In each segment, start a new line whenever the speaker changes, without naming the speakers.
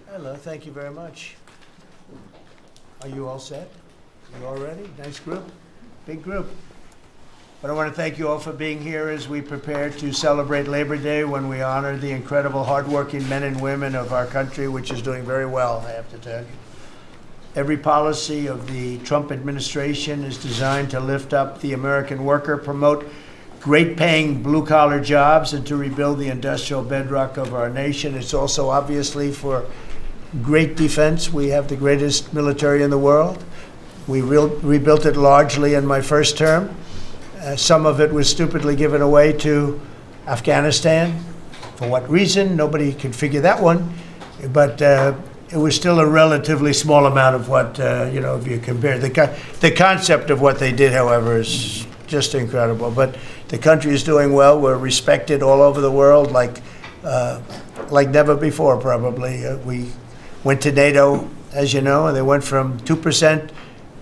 Hello, thank you very much. Are you all set? You all ready? Nice group, big group. But I want to thank you all for being here as we prepare to celebrate Labor Day, when we honor the incredible hardworking men and women of our country, which is doing very well, I have to tell you. Every policy of the Trump administration is designed to lift up the American worker, promote great-paying blue-collar jobs, and to rebuild the industrial bedrock of our nation. It's also obviously for great defense. We have the greatest military in the world. We rebuilt it largely in my first term. Some of it was stupidly given away to Afghanistan. For what reason? Nobody could figure that one. But it was still a relatively small amount of what, if you compare. The concept of what they did, however, is just incredible. But the country is doing well. We're respected all over the world like never before, probably. We went to NATO, as you know, and they went from 2%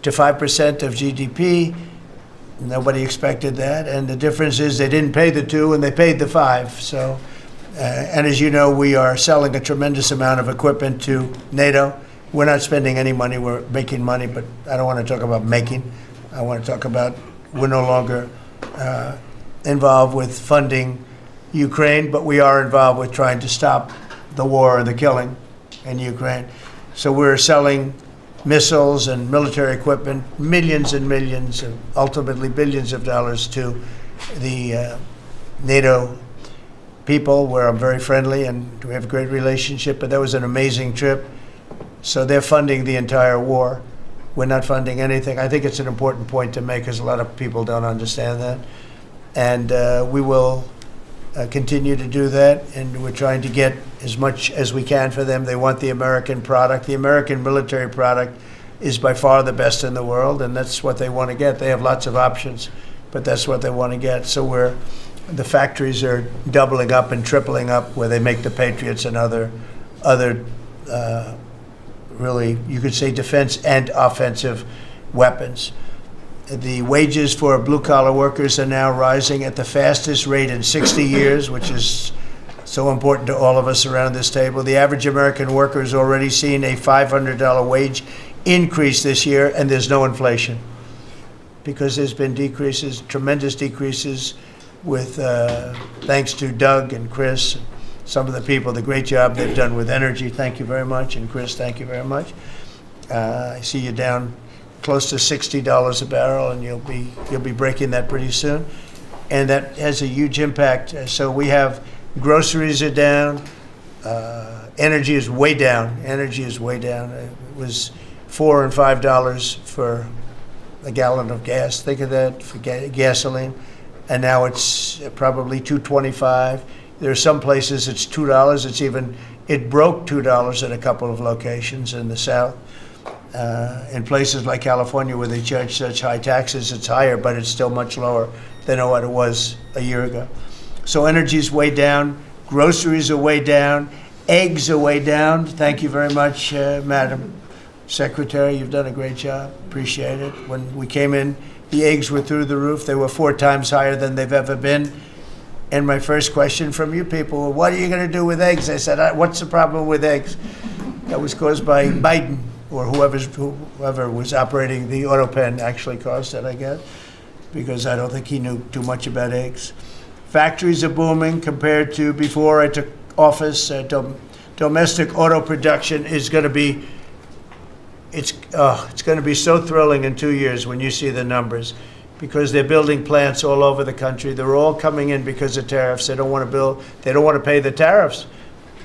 to 5% of GDP. Nobody expected that, and the difference is they didn't pay the 2 and they paid the 5. So, and as you know, we are selling a tremendous amount of equipment to NATO. We're not spending any money, we're making money, but I don't want to talk about making. I want to talk about we're no longer involved with funding Ukraine, but we are involved with trying to stop the war and the killing in Ukraine. So we're selling missiles and military equipment, millions and millions, and ultimately billions of dollars to the NATO people, where I'm very friendly and we have a great relationship. But that was an amazing trip. So they're funding the entire war. We're not funding anything. I think it's an important point to make, because a lot of people don't understand that. And we will continue to do that, and we're trying to get as much as we can for them. They want the American product. The American military product is by far the best in the world, and that's what they want to get. They have lots of options, but that's what they want to get. So the factories are doubling up and tripling up, where they make the Patriots and other really, you could say, defense and offensive weapons. The wages for blue-collar workers are now rising at the fastest rate in 60 years, which is so important to all of us around this table. The average American worker has already seen a $500 wage increase this year, and there's no inflation, because there's been decreases, tremendous decreases, with thanks to Doug and Chris, some of the people, the great job they've done with energy. Thank you very much. And Chris, thank you very much. I see you down close to $60 a barrel, and you'll be breaking that pretty soon, and that has a huge impact. So we have groceries are down, energy is way down. Energy is way down. It was $4 and $5 for a gallon of gas. Think of that, for gasoline, and now it's probably $2.25. There are some places it's $2. It broke $2 at a couple of locations in the South. In places like California, where they charge such high taxes, it's higher, but it's still much lower than what it was a year ago. So energy's way down, groceries are way down, eggs are way down. Thank you very much, Madam Secretary. You've done a great job. Appreciate it. When we came in, the eggs were through the roof. They were 4 times higher than they've ever been. And my first question from you people, what are you going to do with eggs? I said, what's the problem with eggs? That was caused by Biden, or whoever was operating the auto pen actually caused it, I guess, because I don't think he knew too much about eggs. Factories are booming compared to before I took office. Domestic auto production is going to be, it's going to be so thrilling in 2 years when you see the numbers, because they're building plants all over the country. They're all coming in because of tariffs. They don't want to pay the tariffs.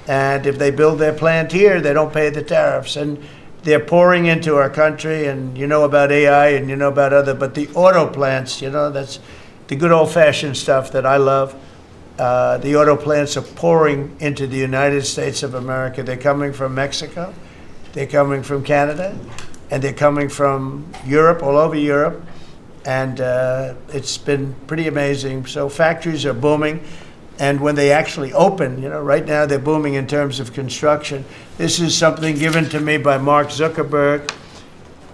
And if they build their plant here, they don't pay the tariffs. And they're pouring into our country, and you know about AI and you know about but the auto plants, that's the good old-fashioned stuff that I love. The auto plants are pouring into the United States of America. They're coming from Mexico, they're coming from Canada, and they're coming from Europe, all over Europe. And it's been pretty amazing. So factories are booming. And when they actually open, right now they're booming in terms of construction. This is something given to me by Mark Zuckerberg.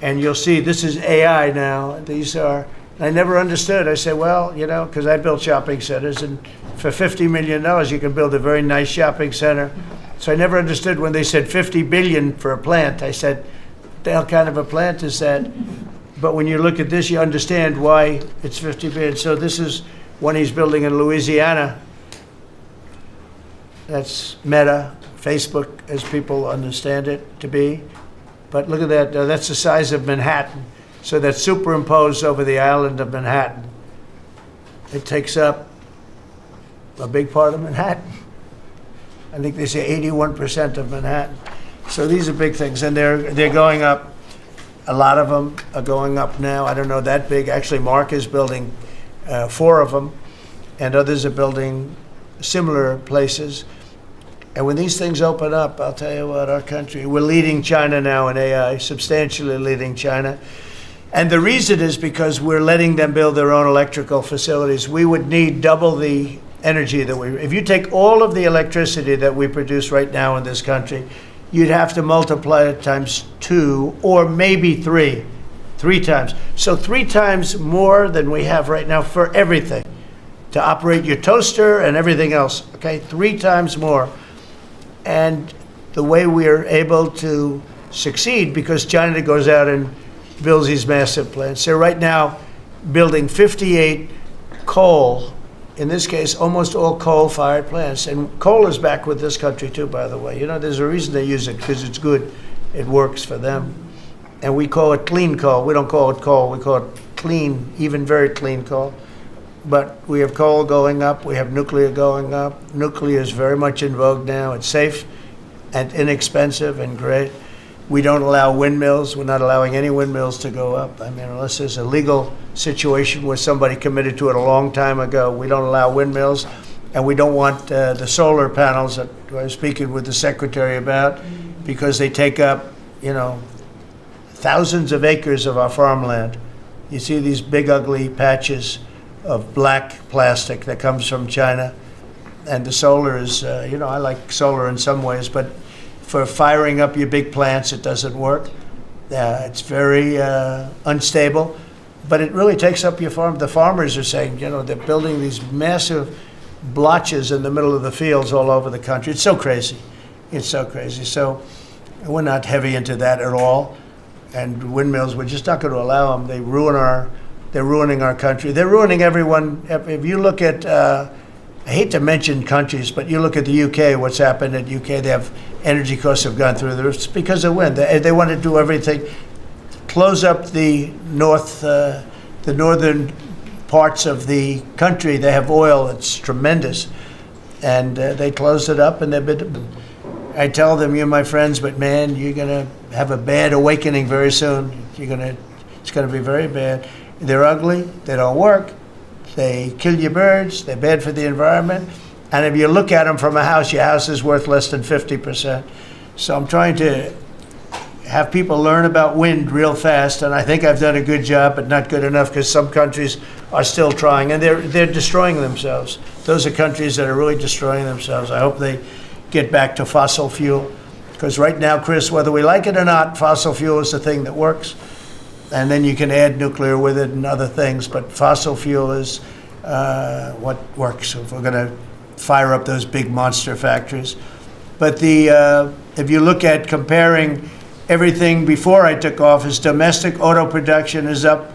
And you'll see this is AI now. These are I never understood. I said, well, you know, because I built shopping centers, and for $50 million, you can build a very nice shopping center. So I never understood when they said $50 billion for a plant. I said, what the hell kind of a plant is that? But when you look at this, you understand why it's $50 billion. So this is one he's building in Louisiana. That's Meta, Facebook, as people understand it to be. But look at that. That's the size of Manhattan. So that's superimposed over the island of Manhattan. It takes up a big part of Manhattan. I think they say 81% of Manhattan. So these are big things, and they're going up. A lot of them are going up now. I don't know that big. Actually, Mark is building 4 of them, and others are building similar places. And when these things open up, I'll tell you what, our country, we're leading China now in AI, substantially leading China. And the reason is because we're letting them build their own electrical facilities. We would need double the energy that if you take all of the electricity that we produce right now in this country, you'd have to multiply it times 2 or maybe 3 times. So 3 times more than we have right now for everything, to operate your toaster and everything else, okay? 3 times more. And the way we are able to succeed, because China goes out and builds these massive plants. They're right now building 58 coal, in this case, almost all coal-fired plants. And coal is back with this country too, by the way. You know, there's a reason they use it, because it's good. It works for them. And we call it clean coal. We don't call it coal. We call it clean, even very clean coal. But we have coal going up. We have nuclear going up. Nuclear is very much in vogue now. It's safe and inexpensive and great. We don't allow windmills. We're not allowing any windmills to go up. I mean, unless there's a legal situation where somebody committed to it a long time ago, we don't allow windmills. And we don't want the solar panels that I was speaking with the secretary about, because they take up, you know, thousands of acres of our farmland. You see these big, ugly patches of black plastic that comes from China. And the solar is, you know, I like solar in some ways, but for firing up your big plants, it doesn't work. It's very unstable, but it really takes up your farm. The farmers are saying, you know, they're building these massive blotches in the middle of the fields all over the country. It's so crazy. It's so crazy. So we're not heavy into that at all. And windmills, we're just not going to allow them. They're ruining our country. They're ruining everyone. If you look at, I hate to mention countries, but you look at the UK, what's happened at UK, they have energy costs have gone through the roof. It's because of wind. They want to do everything, close up the northern parts of the country. They have oil, it's tremendous. And they closed it up, and I tell them, you're my friends, but man, you're going to have a bad awakening very soon. It's going to be very bad. They're ugly, they don't work, they kill your birds, they're bad for the environment. And if you look at them from a house, your house is worth less than 50%. So I'm trying to have people learn about wind real fast, and I think I've done a good job, but not good enough, because some countries are still trying, and they're destroying themselves. Those are countries that are really destroying themselves. I hope they get back to fossil fuel, because right now, Chris, whether we like it or not, fossil fuel is the thing that works, and then you can add nuclear with it and other things, but fossil fuel is what works if we're going to fire up those big monster factories. But if you look at comparing everything before I took office, domestic auto production is up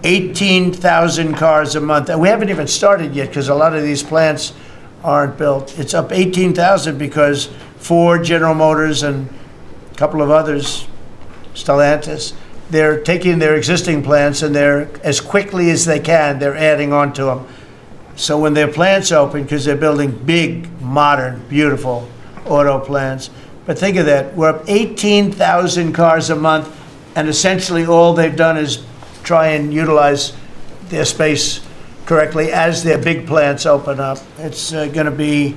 18,000 cars a month. And we haven't even started yet, because a lot of these plants aren't built. It's up 18,000 because Ford, General Motors, and a couple of others, Stellantis, they're taking their existing plants, and they're, as quickly as they can, they're adding on to them. So when their plants open, because they're building big, modern, beautiful auto plants, but think of that, we're up 18,000 cars a month, and essentially all they've done is try and utilize their space correctly as their big plants open up. It's going to be,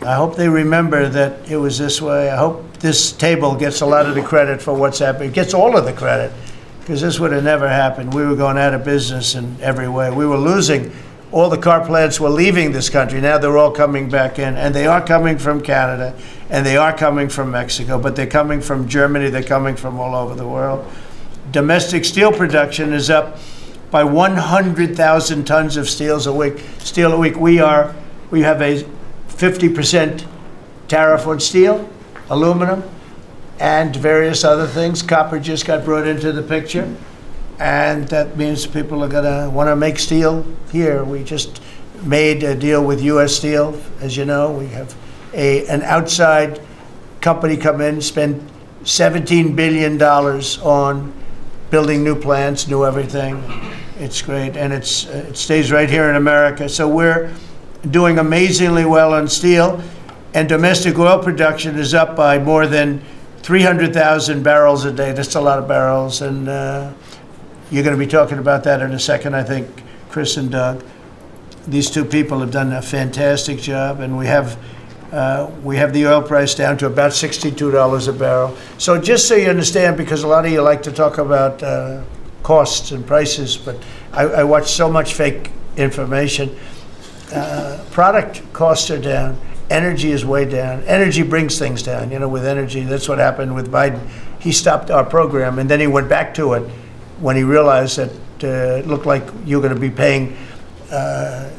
I hope they remember that it was this way. I hope this table gets a lot of the credit for what's happening. It gets all of the credit, because this would have never happened. We were going out of business in every way. We were losing. All the car plants were leaving this country. Now they're all coming back in, and they are coming from Canada, and they are coming from Mexico, but they're coming from Germany. They're coming from all over the world. Domestic steel production is up by 100,000 tons of steel a week. We have a 50% tariff on steel, aluminum, and various other things. Copper just got brought into the picture, and that means people are going to want to make steel here. We just made a deal with U.S. Steel. As you know, we have an outside company come in, spend $17 billion on building new plants, new everything. It's great, and it stays right here in America. So we're doing amazingly well on steel, and domestic oil production is up by more than 300,000 barrels a day. That's a lot of barrels, and you're going to be talking about that in a second, I think, Chris and Doug. These two people have done a fantastic job, and we have the oil price down to about $62 a barrel. So just so you understand, because a lot of you like to talk about costs and prices, but I watch so much fake information. Product costs are down. Energy is way down. Energy brings things down. You know, with energy, that's what happened with Biden. He stopped our program, and then he went back to it when he realized that it looked like you're going to be paying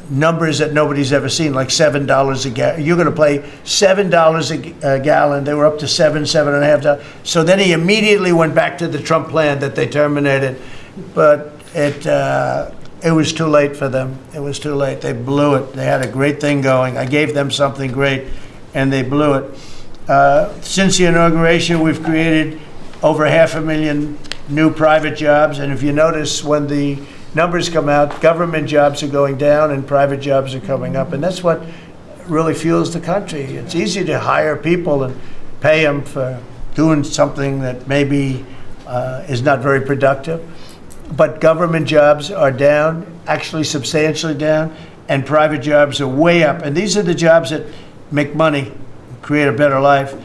numbers that nobody's ever seen, like $7 a gallon. You're going to pay $7 a gallon. They were up to $7.5. So then he immediately went back to the Trump plan that they terminated, but it was too late for them. It was too late. They blew it. They had a great thing going. I gave them something great, and they blew it. Since the inauguration, we've created over 500,000 new private jobs, and if you notice, when the numbers come out, government jobs are going down and private jobs are coming up, and that's what really fuels the country. It's easy to hire people and pay them for doing something that maybe is not very productive, but government jobs are down, actually substantially down, and private jobs are way up, and these are the jobs that make money, create a better life.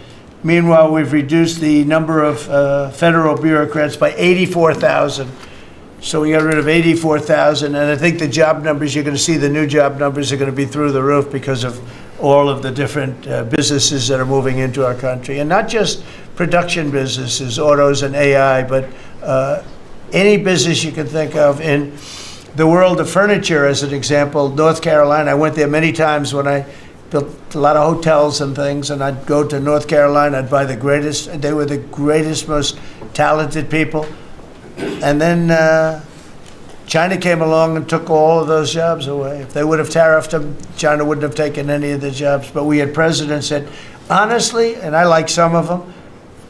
Meanwhile, we've reduced the number of federal bureaucrats by 84,000. So we got rid of 84,000, and I think the job numbers, you're going to see the new job numbers are going to be through the roof because of all of the different businesses that are moving into our country. And not just production businesses, autos and AI, but any business you can think of in the world of furniture, as an example. North Carolina, I went there many times when I built a lot of hotels and things, and I'd go to North Carolina, I'd buy the greatest, they were the greatest, most talented people. And then China came along and took all of those jobs away. If they would have tariffed them, China wouldn't have taken any of the jobs. But we had presidents that, honestly, and I like some of them,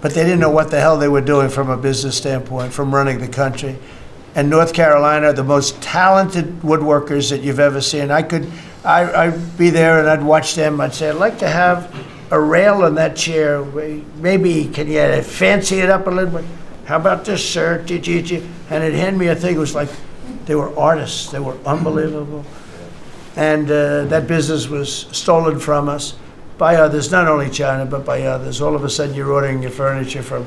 but they didn't know what the hell they were doing from a business standpoint, from running the country. And North Carolina, the most talented woodworkers that you've ever seen. I'd be there and I'd watch them. I'd say, I'd like to have a rail in that chair. Maybe can you fancy it up a little bit? How about this, sir? And they'd hand me a thing. It was like they were artists. They were unbelievable. And that business was stolen from us by others, not only China, but by others. All of a sudden, you're ordering your furniture from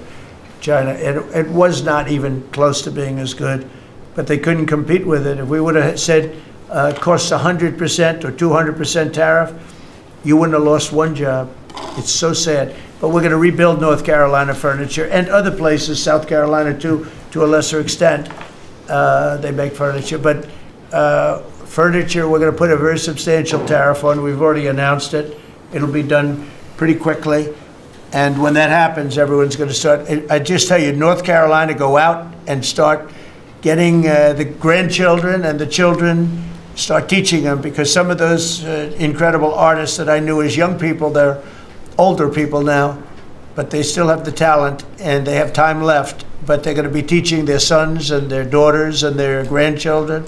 China. It was not even close to being as good, but they couldn't compete with it. If we would have said it costs 100% or 200% tariff, you wouldn't have lost one job. It's so sad. But we're going to rebuild North Carolina furniture and other places, South Carolina too, to a lesser extent. They make furniture. But furniture, we're going to put a very substantial tariff on. We've already announced it. It'll be done pretty quickly. And when that happens, everyone's going to start. I just tell you, North Carolina, go out and start getting the grandchildren and the children, start teaching them, because some of those incredible artists that I knew as young people, they're older people now, but they still have the talent and they have time left, but they're going to be teaching their sons and their daughters and their grandchildren,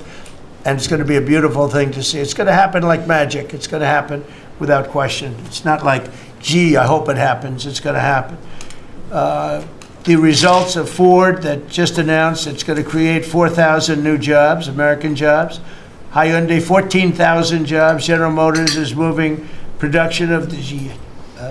and it's going to be a beautiful thing to see. It's going to happen like magic. It's going to happen without question. It's not like, gee, I hope it happens. It's going to happen. The results of Ford that just announced it's going to create 4,000 new jobs, American jobs. Hyundai, 14,000 jobs. General Motors is moving production of the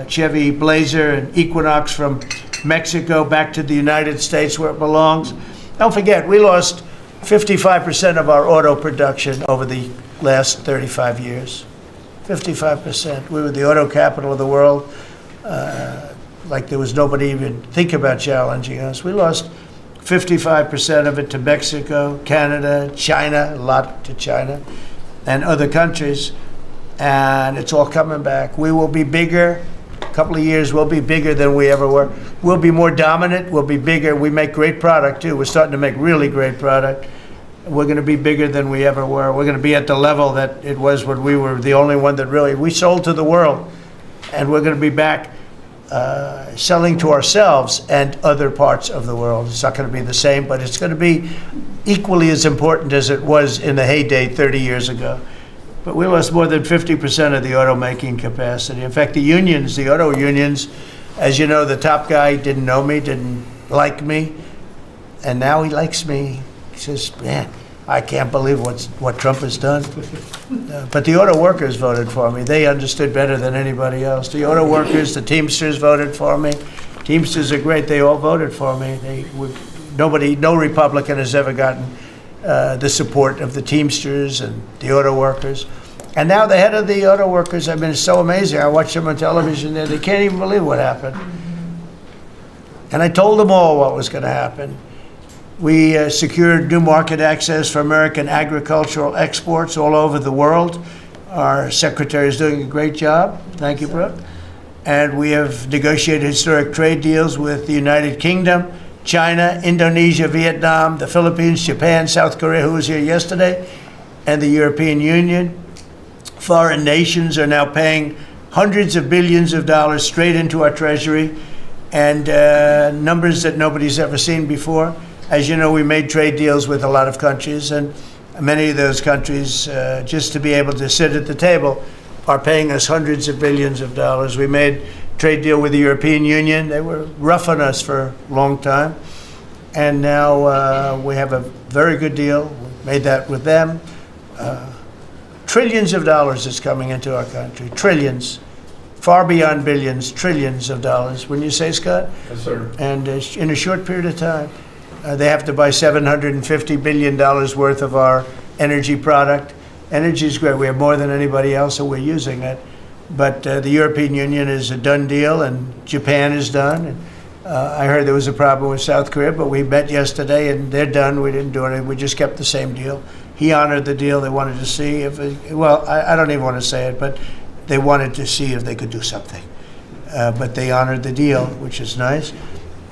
Chevy Blazer and Equinox from Mexico back to the United States where it belongs. Don't forget, we lost 55% of our auto production over the last 35 years. 55%. We were the auto capital of the world. Like there was nobody even think about challenging us. We lost 55% of it to Mexico, Canada, China, a lot to China, and other countries. And it's all coming back. We will be bigger. A couple of years, we'll be bigger than we ever were. We'll be more dominant. We'll be bigger. We make great product, too. We're starting to make really great product. We're going to be bigger than we ever were. We're going to be at the level that it was when we were the only one that really, we sold to the world. And we're going to be back selling to ourselves and other parts of the world. It's not going to be the same, but it's going to be equally as important as it was in the heyday 30 years ago. But we lost more than 50% of the automaking capacity. In fact, the unions, the auto unions, as you know, the top guy didn't know me, didn't like me, and now he likes me. He says, man, I can't believe what Trump has done. But the auto workers voted for me. They understood better than anybody else. The auto workers, the Teamsters voted for me. Teamsters are great. They all voted for me. No Republican has ever gotten the support of the Teamsters and the auto workers. And now the head of the auto workers have been so amazing. I watch them on television there. They can't even believe what happened. And I told them all what was going to happen. We secured new market access for American agricultural exports all over the world. Our secretary is doing a great job. Thank you, Brooke. And we have negotiated historic trade deals with the United Kingdom, China, Indonesia, Vietnam, the Philippines, Japan, South Korea, who was here yesterday, and the European Union. Foreign nations are now paying hundreds of billions of dollars straight into our treasury, and numbers that nobody's ever seen before. As you know, we made trade deals with a lot of countries, and many of those countries, just to be able to sit at the table, are paying us hundreds of billions of dollars. We made a trade deal with the European Union. They were rough on us for a long time, and now we have a very good deal. We made that with them. Trillions of dollars is coming into our country. Trillions. Far beyond billions, trillions of dollars. Wouldn't you say, Scott?
Yes, sir.
And in a short period of time, they have to buy $750 billion worth of our energy product. Energy is great. We have more than anybody else, so we're using it. But the European Union is a done deal, and Japan is done. And, I heard there was a problem with South Korea, but we met yesterday, and they're done. We didn't do anything. We just kept the same deal. He honored the deal. They wanted to see if I don't even want to say it, but they wanted to see if they could do something. But they honored the deal, which is nice.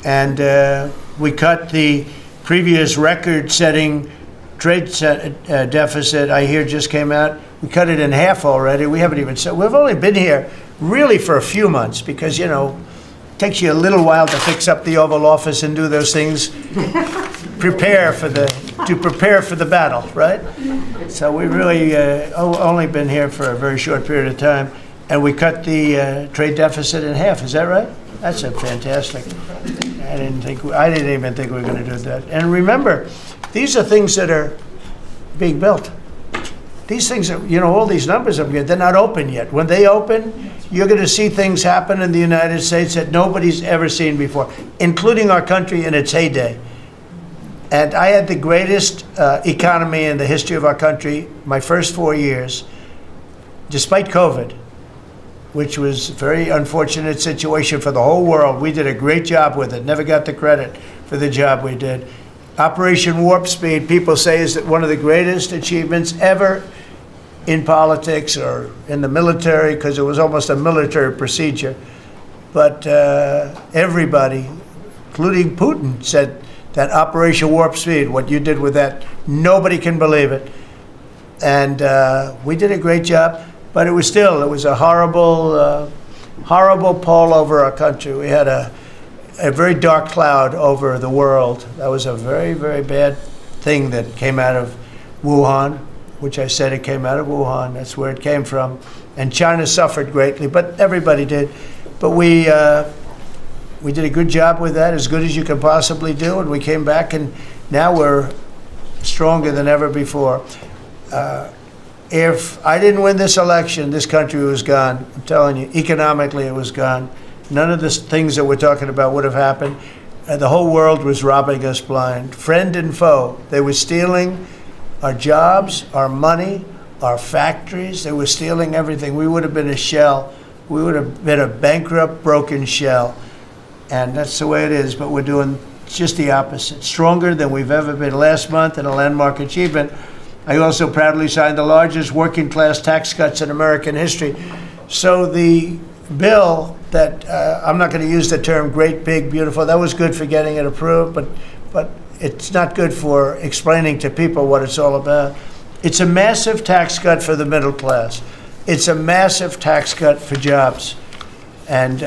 And we cut the previous record-setting trade deficit, I hear just came out. We cut it in half already. We haven't even said, we've only been here really for a few months because, you know, it takes you a little while to fix up the Oval Office and do those things. prepare for the battle, right? So we really only been here for a very short period of time, and we cut the trade deficit in half. Is that right? That's a fantastic. I didn't even think we were going to do that. And remember, these are things that are being built. These things are, you know, all these numbers up here, they're not open yet. When they open, you're going to see things happen in the United States that nobody's ever seen before, including our country in its heyday. And I had the greatest economy in the history of our country my first 4 years, despite COVID, which was a very unfortunate situation for the whole world. We did a great job with it, never got the credit for the job we did. Operation Warp Speed, people say, is one of the greatest achievements ever in politics or in the military, because it was almost a military procedure. But everybody, including Putin, said that Operation Warp Speed, what you did with that, nobody can believe it. And we did a great job, but it was a horrible, horrible pall over our country. We had a very dark cloud over the world. That was a very, very bad thing that came out of Wuhan, which I said it came out of Wuhan. That's where it came from. And China suffered greatly, but everybody did. But we did a good job with that, as good as you could possibly do, and we came back, and now we're stronger than ever before. If I didn't win this election, this country was gone. I'm telling you, economically it was gone. None of the things that we're talking about would have happened. The whole world was robbing us blind. Friend and foe. They were stealing our jobs, our money, our factories. They were stealing everything. We would have been a shell. We would have been a bankrupt, broken shell. And that's the way it is. But we're doing just the opposite. Stronger than we've ever been. Last month, in a landmark achievement, I also proudly signed the largest working class tax cuts in American history. So the bill that, I'm not going to use the term great, big, beautiful. That was good for getting it approved, but it's not good for explaining to people what it's all about. It's a massive tax cut for the middle class. It's a massive tax cut for jobs. And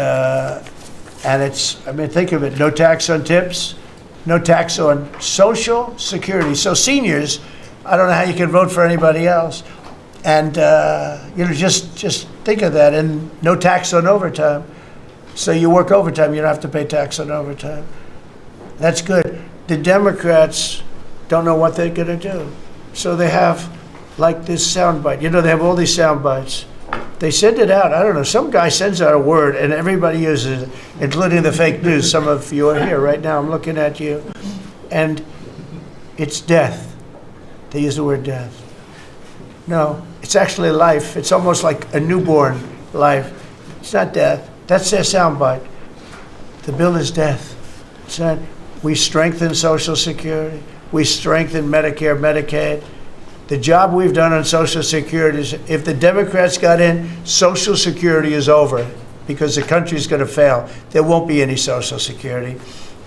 it's, I mean, think of it, no tax on tips, no tax on Social Security. So seniors, I don't know how you can vote for anybody else. And, just think of that. And no tax on overtime. So you work overtime, you don't have to pay tax on overtime. That's good. The Democrats don't know what they're going to do. So they have, like, this soundbite. They have all these sound bites. They send it out. I don't know. Some guy sends out a word, and everybody uses it, including the fake news. Some of you are here right now. I'm looking at you. And it's death. They use the word death. No, it's actually life. It's almost like a newborn life. It's not death. That's their soundbite. The bill is death. It's not. We strengthen Social Security. We strengthen Medicare, Medicaid. The job we've done on Social Security is, if the Democrats got in, Social Security is over because the country's going to fail. There won't be any Social Security.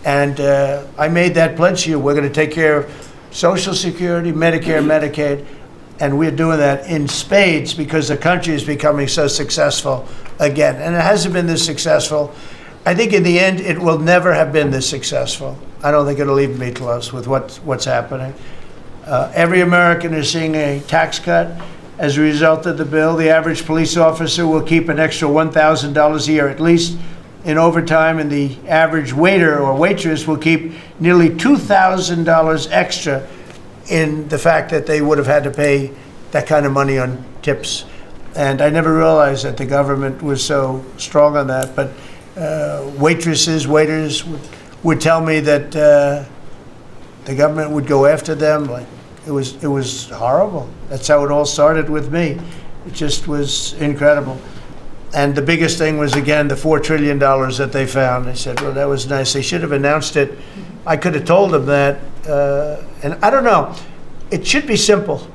And I made that pledge to you. We're going to take care of Social Security, Medicare, Medicaid. And we're doing that in spades because the country is becoming so successful again. And it hasn't been this successful. I think in the end, it will never have been this successful. I don't think it'll even be close with what's happening. Every American is seeing a tax cut as a result of the bill. The average police officer will keep an extra $1,000 a year at least in overtime, and the average waiter or waitress will keep nearly $2,000 extra in the fact that they would have had to pay that kind of money on tips. And I never realized that the government was so strong on that. But waitresses, waiters would tell me that the government would go after them. Like it was horrible. That's how it all started with me. It just was incredible. And the biggest thing was, again, the $4 trillion that they found. I said, well, that was nice. They should have announced it. I could have told them that. And I don't know. It should be simple.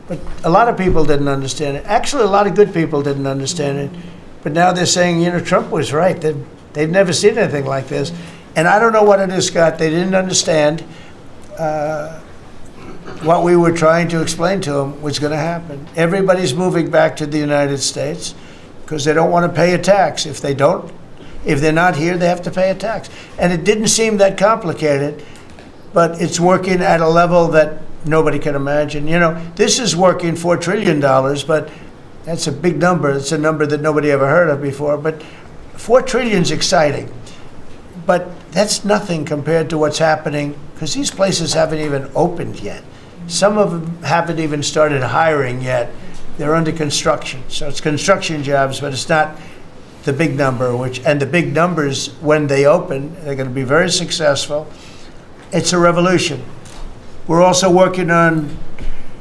But a lot of people didn't understand it. Actually, a lot of good people didn't understand it. But now they're saying, Trump was right. They've never seen anything like this. And I don't know what it is, Scott. They didn't understand what we were trying to explain to them was going to happen. Everybody's moving back to the United States because they don't want to pay a tax. If they're not here, they have to pay a tax. And it didn't seem that complicated, but it's working at a level that nobody can imagine. This is working $4 trillion, but that's a big number. It's a number that nobody ever heard of before. But $4 trillion is exciting. But that's nothing compared to what's happening, because these places haven't even opened yet. Some of them haven't even started hiring yet. They're under construction. So it's construction jobs, but it's not the big number, and the big numbers, when they open, they're going to be very successful. It's a revolution. We're also working on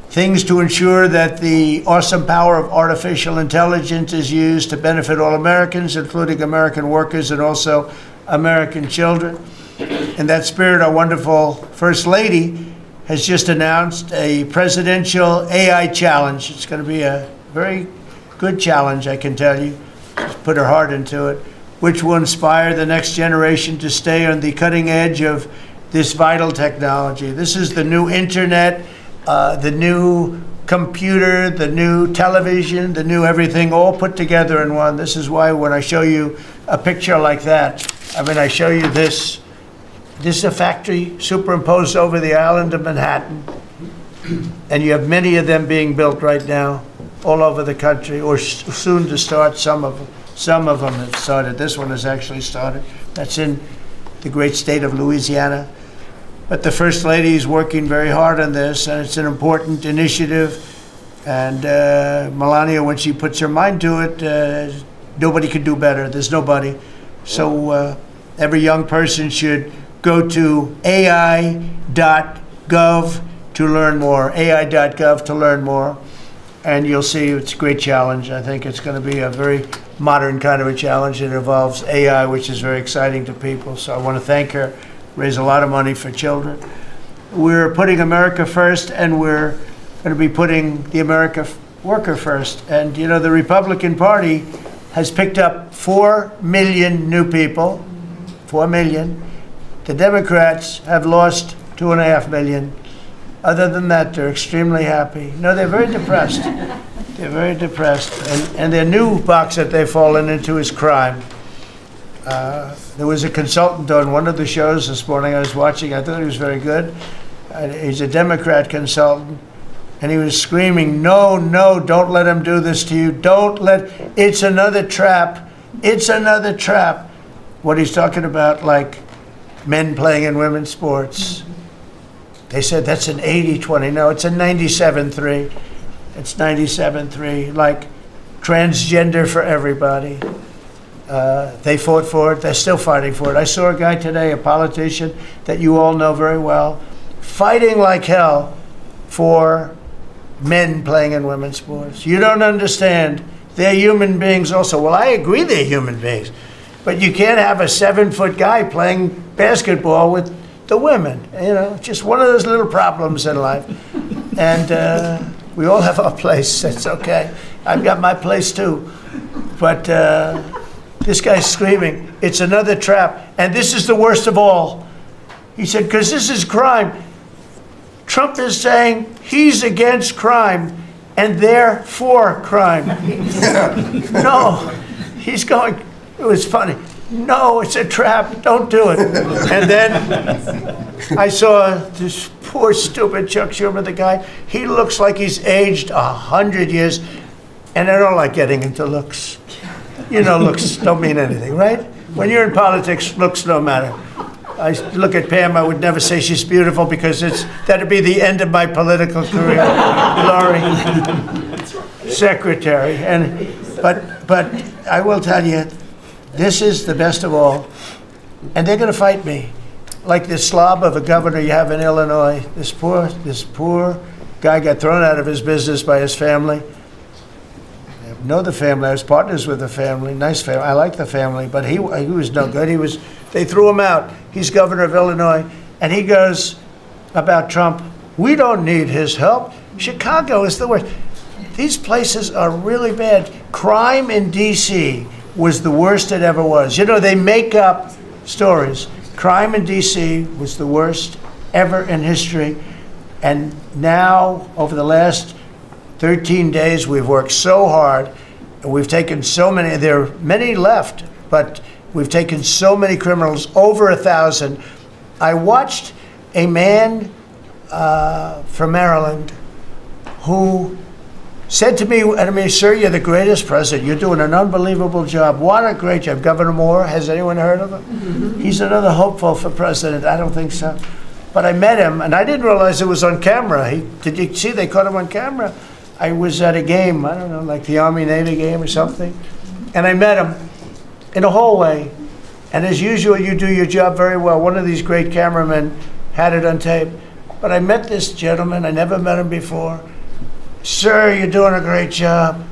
things to ensure that the awesome power of artificial intelligence is used to benefit all Americans, including American workers and also American children. In that spirit, our wonderful First Lady has just announced a presidential AI challenge. It's going to be a very good challenge, I can tell you. She's put her heart into it, which will inspire the next generation to stay on the cutting edge of this vital technology. This is the new internet, the new computer, the new television, the new everything, all put together in one. This is why when I show you a picture like that, I show you this. This is a factory superimposed over the island of Manhattan. And you have many of them being built right now all over the country, or soon to start. Some of them have started. This one has actually started. That's in the great state of Louisiana. But the First Lady is working very hard on this, and it's an important initiative. And Melania, when she puts her mind to it, nobody could do better. There's nobody. So every young person should go to ai.gov to learn more, ai.gov to learn more. And you'll see it's a great challenge. I think it's going to be a very modern kind of a challenge. It involves AI, which is very exciting to people. So I want to thank her raise a lot of money for children. We're putting America first, and we're going to be putting the America worker first. And, you know, the Republican Party has picked up 4 million new people, 4 million. The Democrats have lost 2.5 million. Other than that, they're extremely happy. No, they're very depressed. They're very depressed. And their new box that they've fallen into is crime. There was a consultant on one of the shows this morning I was watching. I thought he was very good. He's a Democrat consultant. And he was screaming, no, no, don't let him do this to you. Don't let, it's another trap. It's another trap. What he's talking about, like men playing in women's sports. They said that's an 80-20. No, it's a 97-3. It's 97-3, like transgender for everybody. They fought for it. They're still fighting for it. I saw a guy today, a politician that you all know very well, fighting like hell for men playing in women's sports. You don't understand. They're human beings also. Well, I agree they're human beings. But you can't have a 7-foot guy playing basketball with the women. You know, just one of those little problems in life. And we all have our place. That's okay. I've got my place too. But this guy's screaming, it's another trap. And this is the worst of all. He said, because this is crime. Trump is saying he's against crime and they're for crime. No, he's going, it was funny. No, it's a trap. Don't do it. And then I saw this poor, stupid Chuck Schumer, the guy. He looks like he's aged 100 years. And I don't like getting into looks. You know, looks don't mean anything, right? When you're in politics, looks don't matter. I look at Pam, I would never say she's beautiful because that'd be the end of my political career. Laurie, secretary. But I will tell you, this is the best of all. And they're going to fight me. Like this slob of a governor you have in Illinois. This poor guy got thrown out of his business by his family. I know the family. I was partners with the family. Nice family. I like the family. But he was no good. They threw him out. He's governor of Illinois. And he goes about Trump, we don't need his help. Chicago is the worst. These places are really bad. Crime in D.C. was the worst it ever was. You know, they make up stories. Crime in D.C. was the worst ever in history. And now, over the last 13 days, we've worked so hard. And we've taken so many, there are many left, but we've taken so many criminals, over 1,000. I watched a man from Maryland who said to me, I mean, sir, you're the greatest president. You're doing an unbelievable job. What a great job. Governor Moore, has anyone heard of him? Mm-hmm. He's another hopeful for president. I don't think so. But I met him, and I didn't realize it was on camera. Did you see they caught him on camera? I was at a game, I don't know, like the Army-Navy game or something. And I met him in a hallway. And as usual, you do your job very well. One of these great cameramen had it on tape. But I met this gentleman. I never met him before. Sir, you're doing a great job.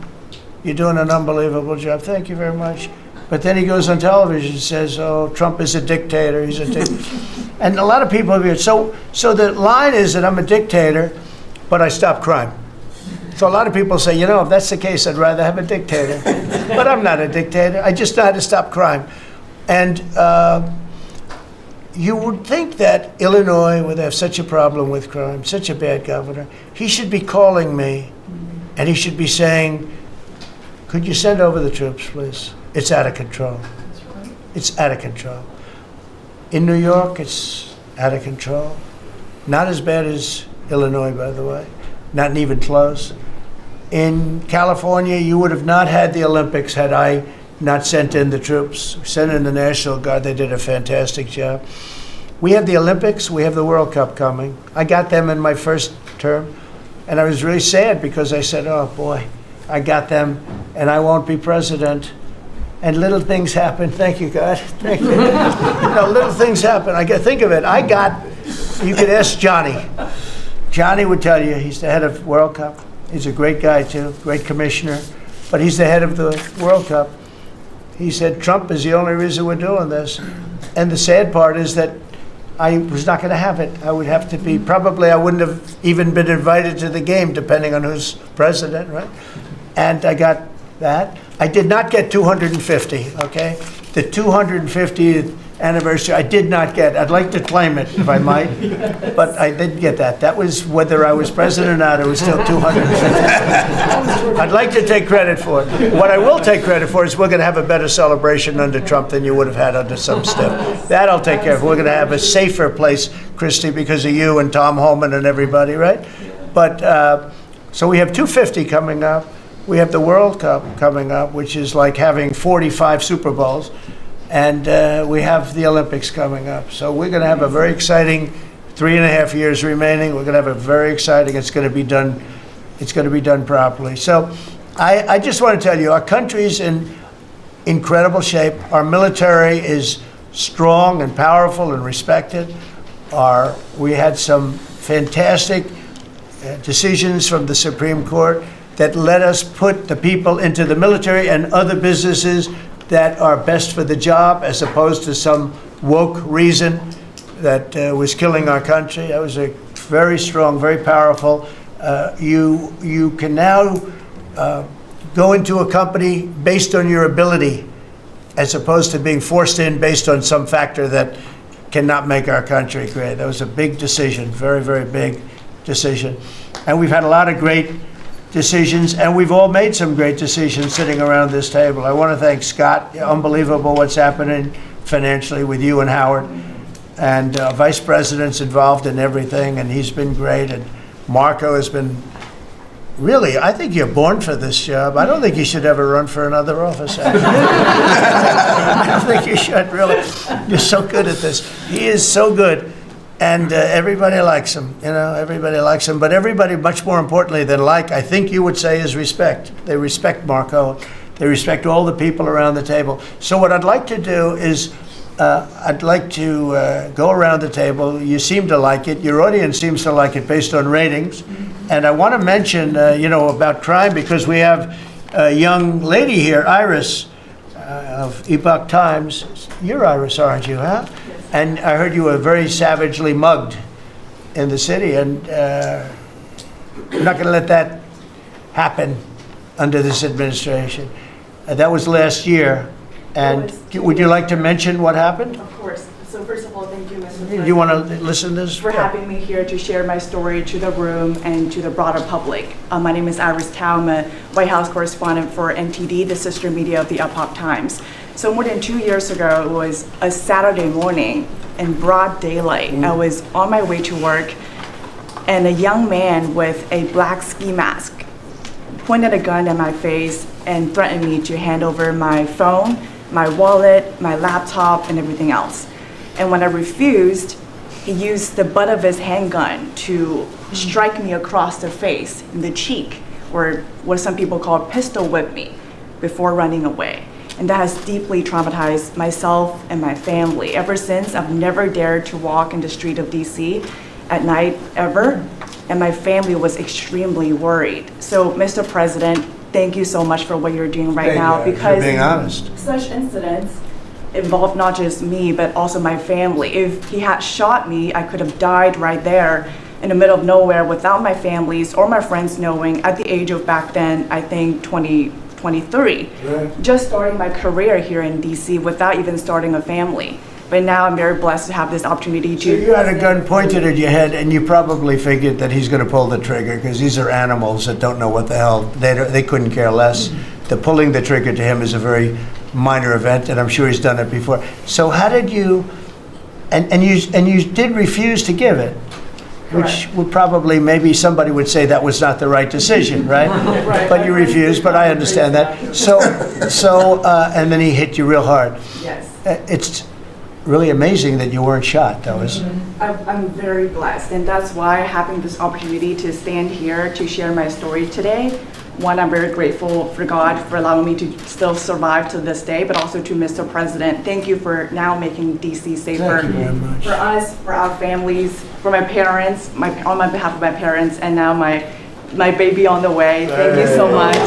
You're doing an unbelievable job. Thank you very much. But then he goes on television and says, oh, Trump is a dictator. He's a dictator. And a lot of people have so the line is that I'm a dictator, but I stop crime. So a lot of people say, you know, if that's the case, I'd rather have a dictator. But I'm not a dictator. I just know how to stop crime. And you would think that Illinois would have such a problem with crime, such a bad governor. He should be calling me, and he should be saying, could you send over the troops, please? It's out of control. It's out of control. In New York, it's out of control. Not as bad as Illinois, by the way. Not even close. In California, you would have not had the Olympics had I not sent in the troops, sent in the National Guard. They did a fantastic job. We have the Olympics, we have the World Cup coming. I got them in my first term, and I was really sad because I said, oh boy, I got them, and I won't be president. And little things happen. Thank you, God. Thank you. Little things happen. Think of it. You could ask Johnny. Johnny would tell you, he's the head of World Cup. He's a great guy too, great commissioner, but he's the head of the World Cup. He said Trump is the only reason we're doing this. And the sad part is that I was not going to have it. I would have to be, probably I wouldn't have even been invited to the game, depending on who's president, right? And I got that. I did not get 250, okay? The 250th anniversary, I did not get. I'd like to claim it, if I might, but I didn't get that. That was whether I was president or not, it was still 250. I'd like to take credit for it. What I will take credit for is we're going to have a better celebration under Trump than you would have had under some stuff. That I'll take care of. We're going to have a safer place, Christy, because of you and Tom Homan and everybody, right? But, so we have 250 coming up. We have the World Cup coming up, which is like having 45 Super Bowls. And we have the Olympics coming up. So we're going to have a very exciting 3.5 years remaining. We're going to have a very exciting, it's going to be done properly. So I just want to tell you, our country's in incredible shape. Our military is strong and powerful and respected. We had some fantastic decisions from the Supreme Court that let us put the people into the military and other businesses that are best for the job, as opposed to some woke reason that was killing our country. That was a very strong, very powerful. You can now go into a company based on your ability, as opposed to being forced in based on some factor that cannot make our country great. That was a big decision, very, very big decision. And we've had a lot of great decisions, and we've all made some great decisions sitting around this table. I want to thank Scott. Unbelievable what's happening financially with you and Howard. And Vice President's involved in everything, and he's been great. And Marco has been, really, I think you're born for this job. I don't think you should ever run for another office, actually. I don't think you should, really. You're so good at this. He is so good. And everybody likes him, everybody likes him. But everybody, much more importantly than like, I think you would say, is respect. They respect Marco. They respect all the people around the table. So what I'd like to do is, I'd like to go around the table. You seem to like it. Your audience seems to like it based on ratings. And I want to mention, about crime, because we have a young lady here, Iris, of Epoch Times. You're Iris, aren't you, huh? And I heard you were very savagely mugged in the city, and we're not going to let that happen under this administration. That was last year. And would you like to mention what happened?
Of course. So first of all, thank you, Mr. President.
Do you want to listen to this?
For having me here to share my story to the room and to the broader public. My name is Iris Taum, a White House correspondent for NTD, the sister media of the Epoch Times. So more than 2 years ago, it was a Saturday morning in broad daylight. I was on my way to work, and a young man with a black ski mask pointed a gun at my face and threatened me to hand over my phone, my wallet, my laptop, and everything else. And when I refused, he used the butt of his handgun to strike me across the face, in the cheek, or what some people call pistol whip me, before running away. And that has deeply traumatized myself and my family. Ever since, I've never dared to walk in the street of DC at night, ever. And my family was extremely worried. So, Mr. President, thank you so much for what you're doing right now, because
being honest.
Such incidents involve not just me, but also my family. If he had shot me, I could have died right there in the middle of nowhere without my families or my friends knowing, at the age of back then, I think 23, right. Just starting my career here in DC without even starting a family. But now I'm very blessed to have this opportunity to.
So you had a gun pointed at your head, and you probably figured that he's going to pull the trigger, because these are animals that don't know what the hell, they couldn't care less. Mm-hmm. The pulling the trigger to him is a very minor event, and I'm sure he's done it before. So how did you, and you did refuse to give it, which would probably, maybe somebody would say that was not the right decision, right? Right. But you refused, but I understand that. So, and then he hit you real hard.
Yes.
It's really amazing that you weren't shot, though, isn't it?
I'm very blessed, and that's why having this opportunity to stand here to share my story today. One, I'm very grateful for God for allowing me to still survive to this day, but also to Mr. President. Thank you for now making DC safer.
Thank you very much.
For us, for our families, for my parents, on my behalf of my parents, and now my baby on the way. Thank you so much.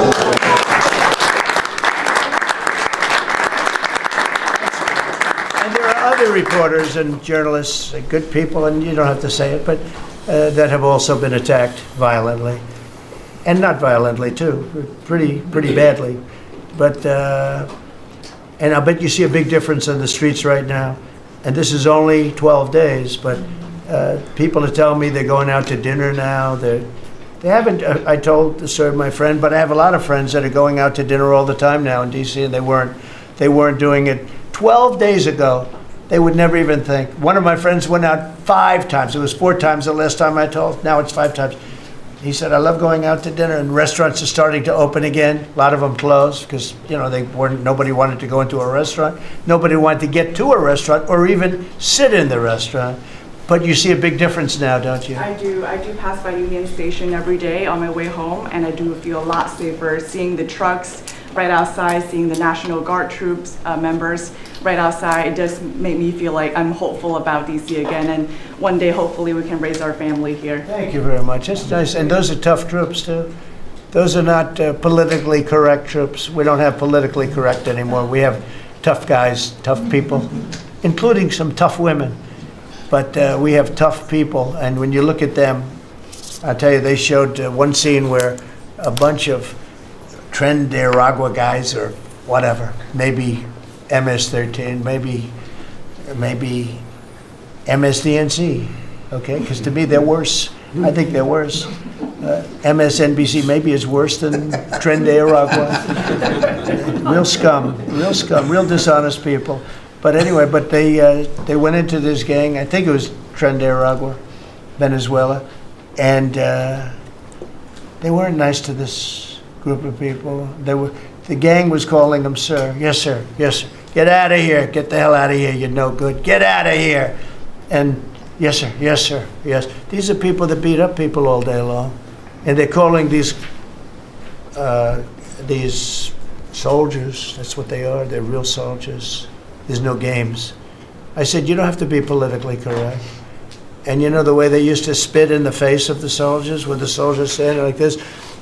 And there are other reporters and journalists, good people, and you don't have to say it, but that have also been attacked violently, and not violently too, pretty badly. But and I bet you see a big difference in the streets right now. And this is only 12 days, but people are telling me they're going out to dinner now. They haven't. I told my friend, but I have a lot of friends that are going out to dinner all the time now in D.C. and they weren't doing it 12 days ago. They would never even think. One of my friends went out 5 times. It was 4 times the last time I told. Now it's 5 times. He said, I love going out to dinner, and restaurants are starting to open again. A lot of them closed because, nobody wanted to go into a restaurant. Nobody wanted to get to a restaurant or even sit in the restaurant. But you see a big difference now, don't you?
I do. I do pass by Union Station every day on my way home, and I do feel a lot safer seeing the trucks right outside, seeing the National Guard troops members right outside. It does make me feel like I'm hopeful about DC again, and one day hopefully we can raise our family here.
Thank you very much. It's nice. And those are tough troops, too. Those are not politically correct troops. We don't have politically correct anymore. We have tough guys, tough people, including some tough women. But we have tough people, and when you look at them, I'll tell you, they showed one scene where a bunch of Tren de Aragua guys or whatever, maybe MS-13, maybe MSDNC, okay? Because to me, they're worse. I think they're worse. MSNBC maybe is worse than Tren de Aragua. Real scum, real dishonest people. But anyway, they went into this gang, I think it was Tren de Aragua, Venezuela, and they weren't nice to this group of people. The gang was calling them sir. Yes, sir. Yes, sir. Get out of here. Get the hell out of here. You're no good. Get out of here. And yes, sir. Yes, sir. Yes. These are people that beat up people all day long. And they're calling these soldiers, that's what they are. They're real soldiers. There's no games. I said, you don't have to be politically correct. And you know the way they used to spit in the face of the soldiers, with the soldiers standing like this,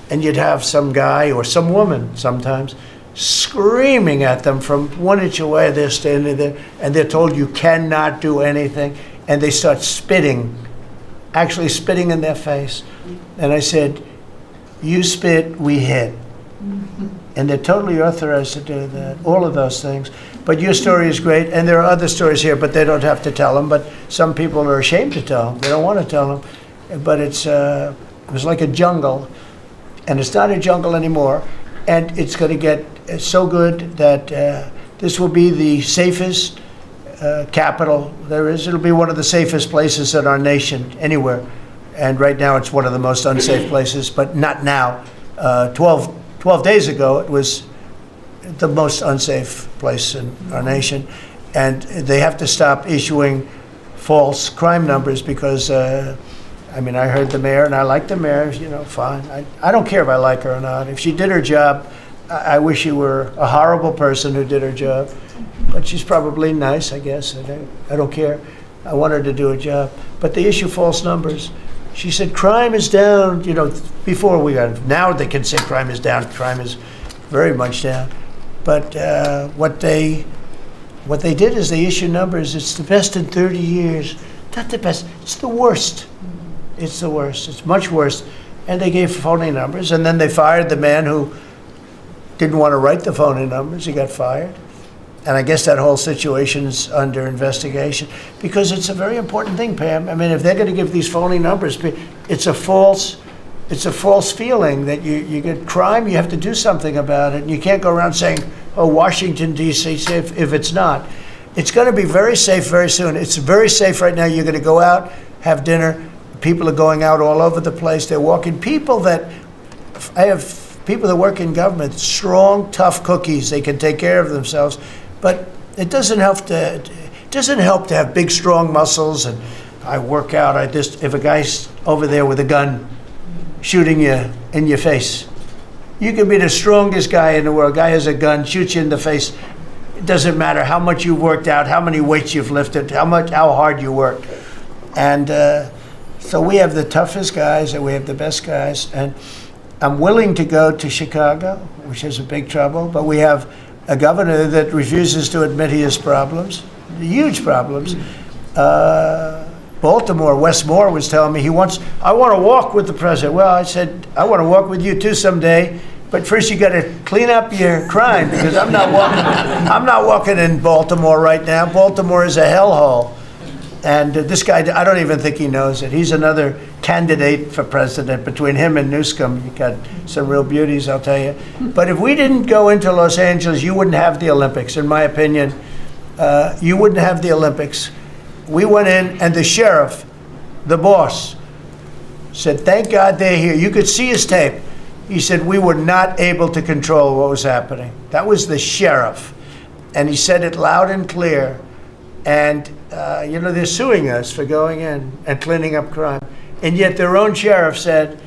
and you'd have some guy or some woman sometimes screaming at them from 1 inch away. They're standing there, and they're told you cannot do anything, and they start spitting, actually spitting in their face. And I said, you spit, we hit. And they're totally authorized to do that, all of those things. But your story is great, and there are other stories here, but they don't have to tell them. But some people are ashamed to tell them. They don't want to tell them. But it was like a jungle, and it's not a jungle anymore. And it's going to get so good that this will be the safest capital there is. It'll be one of the safest places in our nation, anywhere. And right now it's one of the most unsafe places, but not now. 12 days ago, it was the most unsafe place in our nation. And they have to stop issuing false crime numbers because, I heard the mayor, and I like the mayor, fine. I don't care if I like her or not. If she did her job, I wish she were a horrible person who did her job. But she's probably nice, I guess. I don't care. I want her to do a job. But they issue false numbers. She said crime is down, before we got, now they can say crime is down. Crime is very much down. But what they did is they issue numbers. It's the best in 30 years. Not the best. It's the worst. It's the worst. It's much worse. And they gave phony numbers. And then they fired the man who didn't want to write the phony numbers. He got fired. And I guess that whole situation's under investigation because it's a very important thing, Pam. If they're going to give these phony numbers, it's a false feeling that you get crime. You have to do something about it. And you can't go around saying, "Oh, Washington D.C." if it's not. It's going to be very safe very soon. It's very safe right now. You're going to go out, have dinner. People are going out all over the place. They're walking. I have people that work in government, strong, tough cookies. They can take care of themselves. But it doesn't help to have big, strong muscles. And I work out. If a guy's over there with a gun shooting you in your face, you can be the strongest guy in the world. Guy has a gun, shoots you in the face. It doesn't matter how much you've worked out, how many weights you've lifted, how hard you work. And so we have the toughest guys and we have the best guys. And I'm willing to go to Chicago, which is a big trouble, but we have a governor that refuses to admit he has problems. huge problems. Baltimore, Wes Moore was telling me I want to walk with the president. Well, I said, I want to walk with you too someday, but first you got to clean up your crime, because I'm not walking in Baltimore right now. Baltimore is a hellhole. And this guy, I don't even think he knows it. He's another candidate for president. Between him and Newsom, you got some real beauties, I'll tell you. But if we didn't go into Los Angeles, you wouldn't have the Olympics, in my opinion. You wouldn't have the Olympics. We went in, and the sheriff, the boss, said, thank God they're here. You could see his tape. He said, we were not able to control what was happening. That was the sheriff. And he said it loud and clear. And, they're suing us for going in and cleaning up crime. And yet their own sheriff said,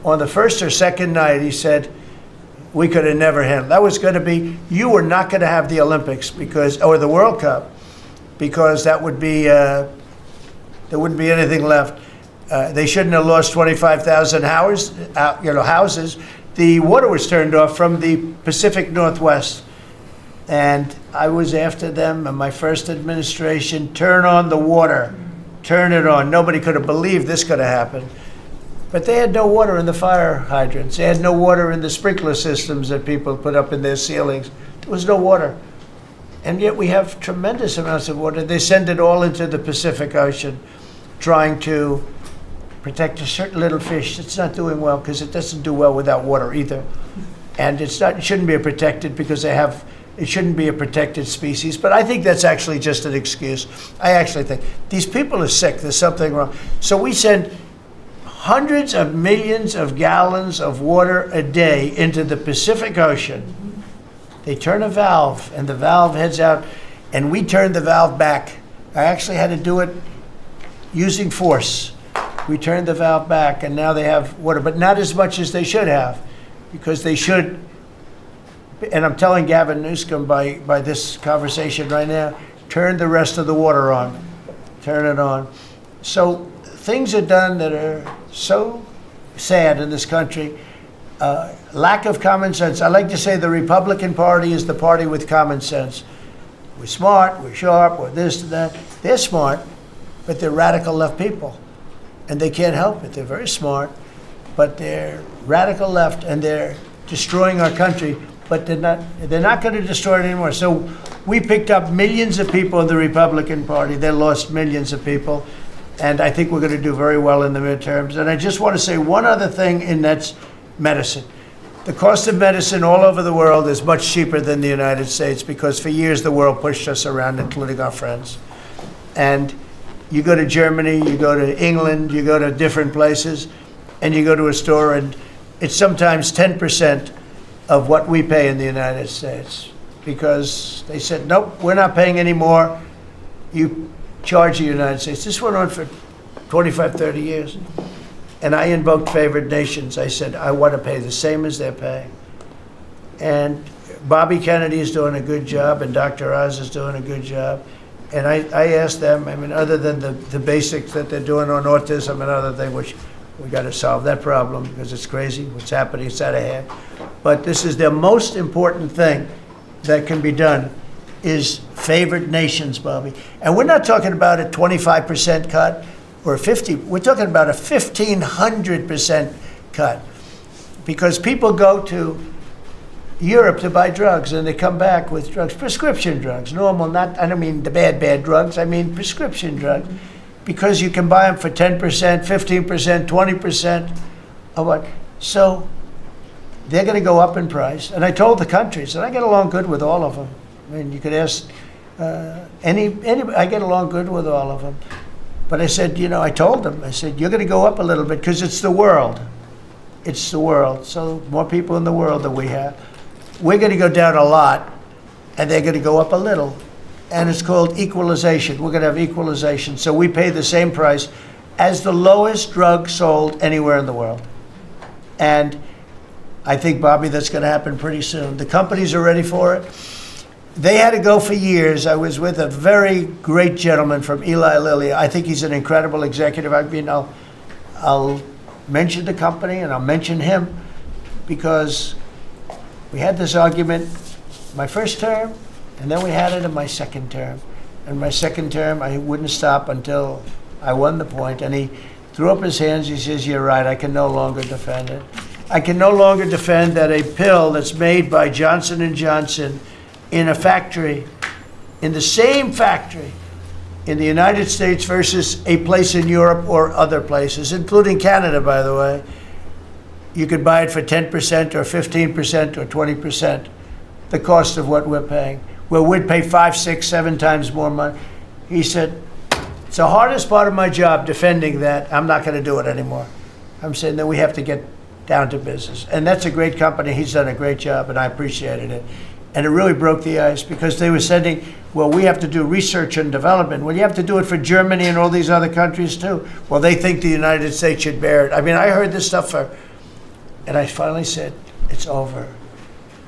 on the first or second night, he said, we could have never handled. That was going to be, you were not going to have the Olympics or the World Cup, because that would be, there wouldn't be anything left. They shouldn't have lost 25,000 houses. The water was turned off from the Pacific Northwest. And I was after them in my first administration, turn on the water, turn it on. Nobody could have believed this could have happened. But they had no water in the fire hydrants. They had no water in the sprinkler systems that people put up in their ceilings. There was no water. And yet we have tremendous amounts of water. They send it all into the Pacific Ocean, trying to protect a certain little fish that's not doing well, because it doesn't do well without water either. And it shouldn't be protected because it shouldn't be a protected species. But I think that's actually just an excuse. I actually think these people are sick. There's something wrong. So we send hundreds of millions of gallons of water a day into the Pacific Ocean. They turn a valve, and the valve heads out, and we turn the valve back. I actually had to do it using force. We turned the valve back, and now they have water, but not as much as they should have, because they should. And I'm telling Gavin Newsom by this conversation right now, turn the rest of the water on. Turn it on. So things are done that are so sad in this country. Lack of common sense. I like to say the Republican Party is the party with common sense. We're smart, we're sharp, we're this and that. They're smart, but they're radical left people. And they can't help it. They're very smart, but they're radical left, and they're destroying our country. But they're not going to destroy it anymore. So we picked up millions of people in the Republican Party. They lost millions of people. And I think we're going to do very well in the midterms. And I just want to say one other thing, and that's medicine. The cost of medicine all over the world is much cheaper than the United States, because for years the world pushed us around, including our friends. And you go to Germany, you go to England, you go to different places, and you go to a store, and it's sometimes 10% of what we pay in the United States, because they said, nope, we're not paying any more. You charge the United States. This went on for 25, 30 years. And I invoked favored nations. I said, I want to pay the same as they're paying. And Bobby Kennedy is doing a good job, and Dr. Oz is doing a good job. And I asked them, other than the basics that they're doing on autism and other things, which we got to solve that problem because it's crazy what's happening, it's out of hand. But this is the most important thing that can be done, is favored nations, Bobby. And we're not talking about a 25% cut or 50. We're talking about a 1,500% cut, because people go to Europe to buy drugs, and they come back with drugs, prescription drugs, normal, I don't mean the bad drugs, I mean prescription drugs, because you can buy them for 10%, 15%, 20% of what. So they're going to go up in price. And I told the countries, and I get along good with all of them. You could ask anybody, I get along good with all of them. But I said, I told them, I said, you're going to go up a little bit, because it's the world. It's the world. So more people in the world than we have. We're going to go down a lot, and they're going to go up a little. And it's called equalization. We're going to have equalization. So we pay the same price as the lowest drug sold anywhere in the world. And I think, Bobby, that's going to happen pretty soon. The companies are ready for it. They had to go for years. I was with a very great gentleman from Eli Lilly. I think he's an incredible executive. I'll mention the company, and I'll mention him, because we had this argument my first term, and then we had it in my second term. In my second term, I wouldn't stop until I won the point. And he threw up his hands. He says, "You're right. I can no longer defend it. I can no longer defend that a pill that's made by Johnson & Johnson in a factory, in the same factory in the United States versus a place in Europe or other places, including Canada, by the way, you could buy it for 10% or 15% or 20%, the cost of what we're paying, where we'd pay 5, 6, 7 times more money." He said, "It's the hardest part of my job, defending that. I'm not going to do it anymore." I'm saying that we have to get down to business. And that's a great company. He's done a great job, and I appreciated it. And it really broke the ice because they were sending, well, we have to do research and development. Well, you have to do it for Germany and all these other countries too. Well, they think the United States should bear it. I mean, I heard this stuff and I finally said, it's over.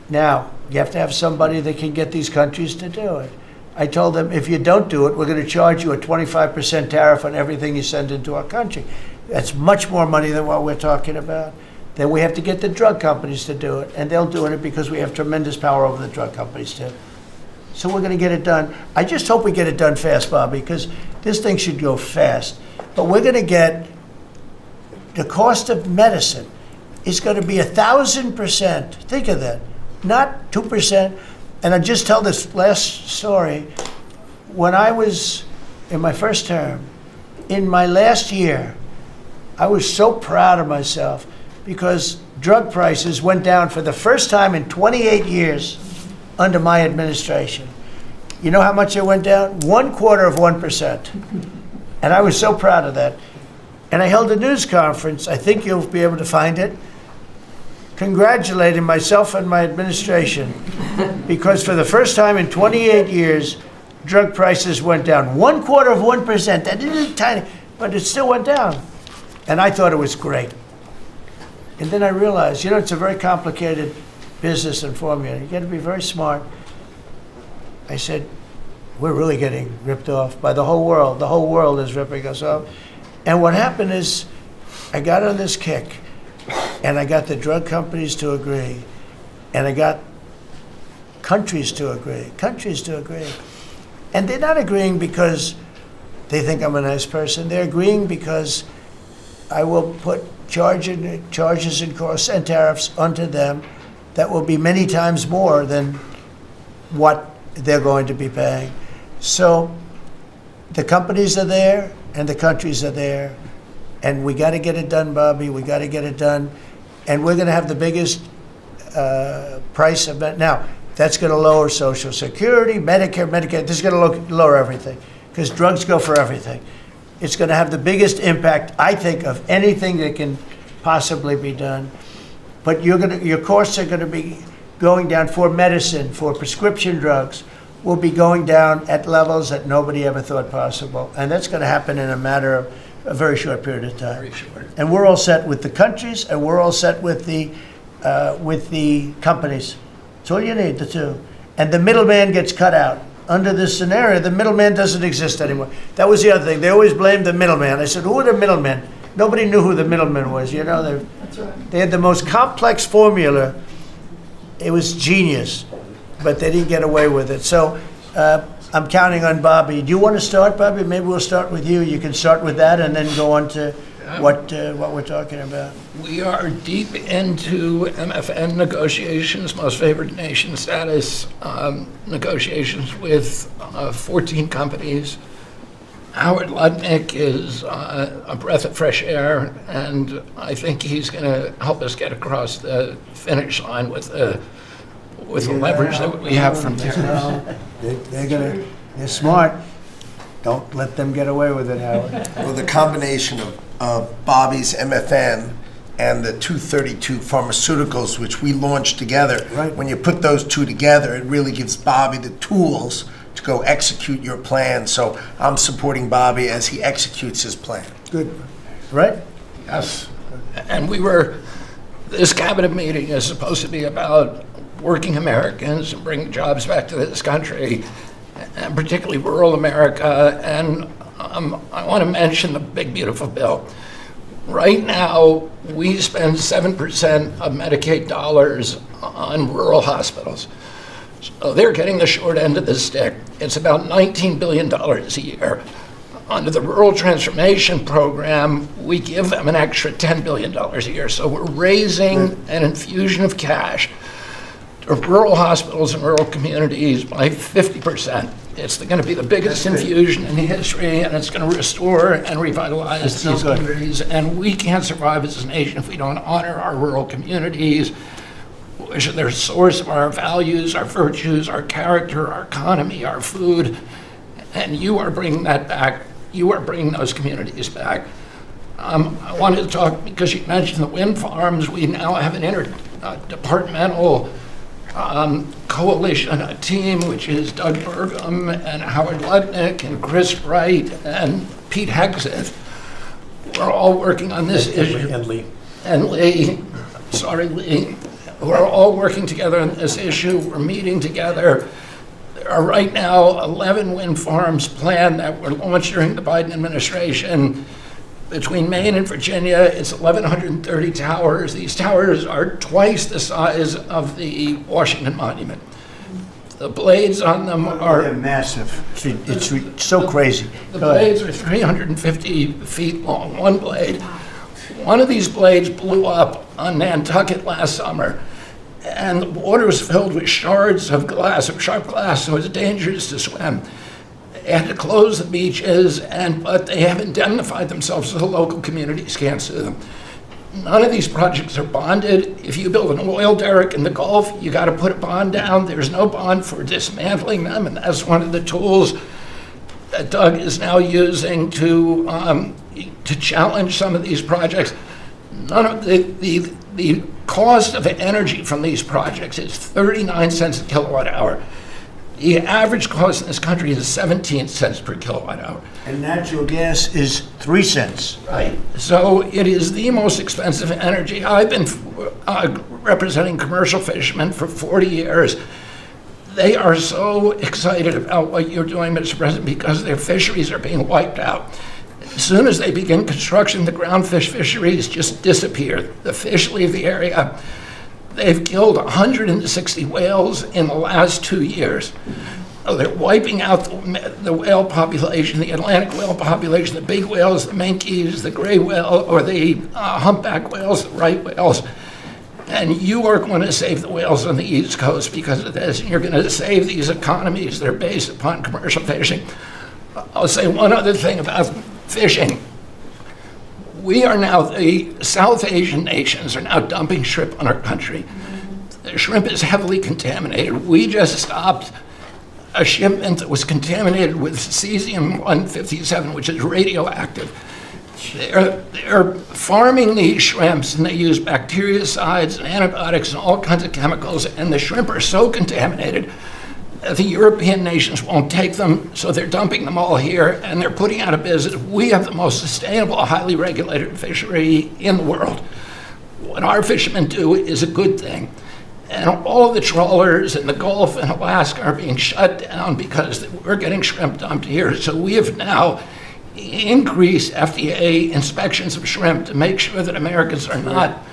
Now, you have to have somebody that can get these countries to do it. I told them, if you don't do it, we're going to charge you a 25% tariff on everything you send into our country. That's much more money than what we're talking about. Then we have to get the drug companies to do it, and they'll do it because we have tremendous power over the drug companies too. So we're going to get it done. I just hope we get it done fast, Bobby, because this thing should go fast. But we're going to get the cost of medicine is going to be 1,000%. Think of that, not 2%. And I'll just tell this last story. When I was in my first term, in my last year, I was so proud of myself because drug prices went down for the first time in 28 years under my administration. You know how much they went down? 1/4%. And I was so proud of that. And I held a news conference, I think you'll be able to find it, congratulating myself and my administration because for the first time in 28 years, drug prices went down 1/4%. That is tiny, but it still went down. And I thought it was great. And then I realized, it's a very complicated business and formula. You got to be very smart. I said, we're really getting ripped off by the whole world. The whole world is ripping us off. And what happened is I got on this kick, and I got the drug companies to agree, and I got countries to agree. And they're not agreeing because they think I'm a nice person. They're agreeing because I will put charges and costs and tariffs onto them that will be many times more than what they're going to be paying. So the companies are there and the countries are there, and we got to get it done, Bobby. We got to get it done, and we're going to have the biggest price of it. Now, that's going to lower Social Security, Medicare. This is going to lower everything because drugs go for everything. It's going to have the biggest impact, I think, of anything that can possibly be done. But your costs are going to be going down for medicine, for prescription drugs, will be going down at levels that nobody ever thought possible. And that's going to happen in a matter of a very short period of time.
Very short.
And we're all set with the countries, and we're all set with the companies. That's all you need, the two. And the middleman gets cut out. Under this scenario, the middleman doesn't exist anymore. That was the other thing. They always blamed the middleman. I said, who are the middlemen? Nobody knew who the middleman was.
That's right.
They had the most complex formula. It was genius, but they didn't get away with it. So I'm counting on Bobby. Do you want to start, Bobby? Maybe we'll start with you. You can start with that and then go on to what we're talking about.
We are deep into MFN negotiations, most favored nation status negotiations with 14 companies. Howard Lutnick is a breath of fresh air, and I think he's going to help us get across the finish line with the leverage that we have from there.
They're smart. Don't let them get away with it, Howard.
Well, the combination of Bobby's MFN and the 232 Pharmaceuticals, which we launched together,
Right.
When you put those two together, it really gives Bobby the tools to go execute your plan. So I'm supporting Bobby as he executes his plan.
Good. Right?
Yes. And this cabinet meeting is supposed to be about working Americans and bringing jobs back to this country, and particularly rural America. And I want to mention the big, beautiful bill. Right now, we spend 7% of Medicaid dollars on rural hospitals. So they're getting the short end of the stick. It's about $19 billion a year. Under the Rural Transformation Program, we give them an extra $10 billion a year. So we're raising an infusion of cash to rural hospitals and rural communities by 50%. It's going to be the biggest infusion in history, and it's going to restore and revitalize these communities. And we can't survive as a nation if we don't honor our rural communities, which are the source of our values, our virtues, our character, our economy, our food. And you are bringing that back. You are bringing those communities back. I wanted to talk, because you mentioned the wind farms, we now have an interdepartmental coalition, a team, which is Doug Burgum and Howard Lutnick and Chris Wright and Pete Hegseth. We're all working on this issue. And Lee. Sorry, Lee. We're all working together on this issue. We're meeting together. There are right now 11 wind farms planned that were launched during the Biden administration. Between Maine and Virginia, it's 1,130 towers. These towers are twice the size of the Washington Monument. The blades on them
They're
are
massive. It's so crazy.
the blades are 350 feet long, one blade. One of these blades blew up on Nantucket last summer, and the water was filled with shards of glass, of sharp glass, so it was dangerous to swim. They had to close the beaches, but they have indemnified themselves so the local communities can't sue them. None of these projects are bonded. If you build an oil derrick in the Gulf, you got to put a bond down. There's no bond for dismantling them, and that's one of the tools that Doug is now using to challenge some of these projects. None of the cost of energy from these projects is 39 cents a kilowatt hour. The average cost in this country is 17 cents per kilowatt hour.
And natural gas is 3 cents.
Right. So it is the most expensive energy. I've been representing commercial fishermen for 40 years. They are so excited about what you're doing, Mr. President, because their fisheries are being wiped out. As soon as they begin construction, the groundfish fisheries just disappear. The fish leave the area. They've killed 160 whales in the last 2 years. They're wiping out the whale population, the Atlantic whale population, the big whales, the minkies, the gray whale, or the humpback whales, the right whales. And you are going to save the whales on the East Coast because of this. And you're going to save these economies that are based upon commercial fishing. I'll say one other thing about fishing. We are now, the South Asian nations are now dumping shrimp on our country. The shrimp is heavily contaminated. We just stopped a shipment that was contaminated with cesium-157, which is radioactive. They're farming these shrimps, and they use bactericides and antibiotics and all kinds of chemicals, and the shrimp are so contaminated that the European nations won't take them, so they're dumping them all here, and they're putting out of business. We have the most sustainable, highly regulated fishery in the world. What our fishermen do is a good thing. And all of the trawlers in the Gulf and Alaska are being shut down because we're getting shrimp dumped here. So we have now increased FDA inspections of shrimp to make sure that Americans are not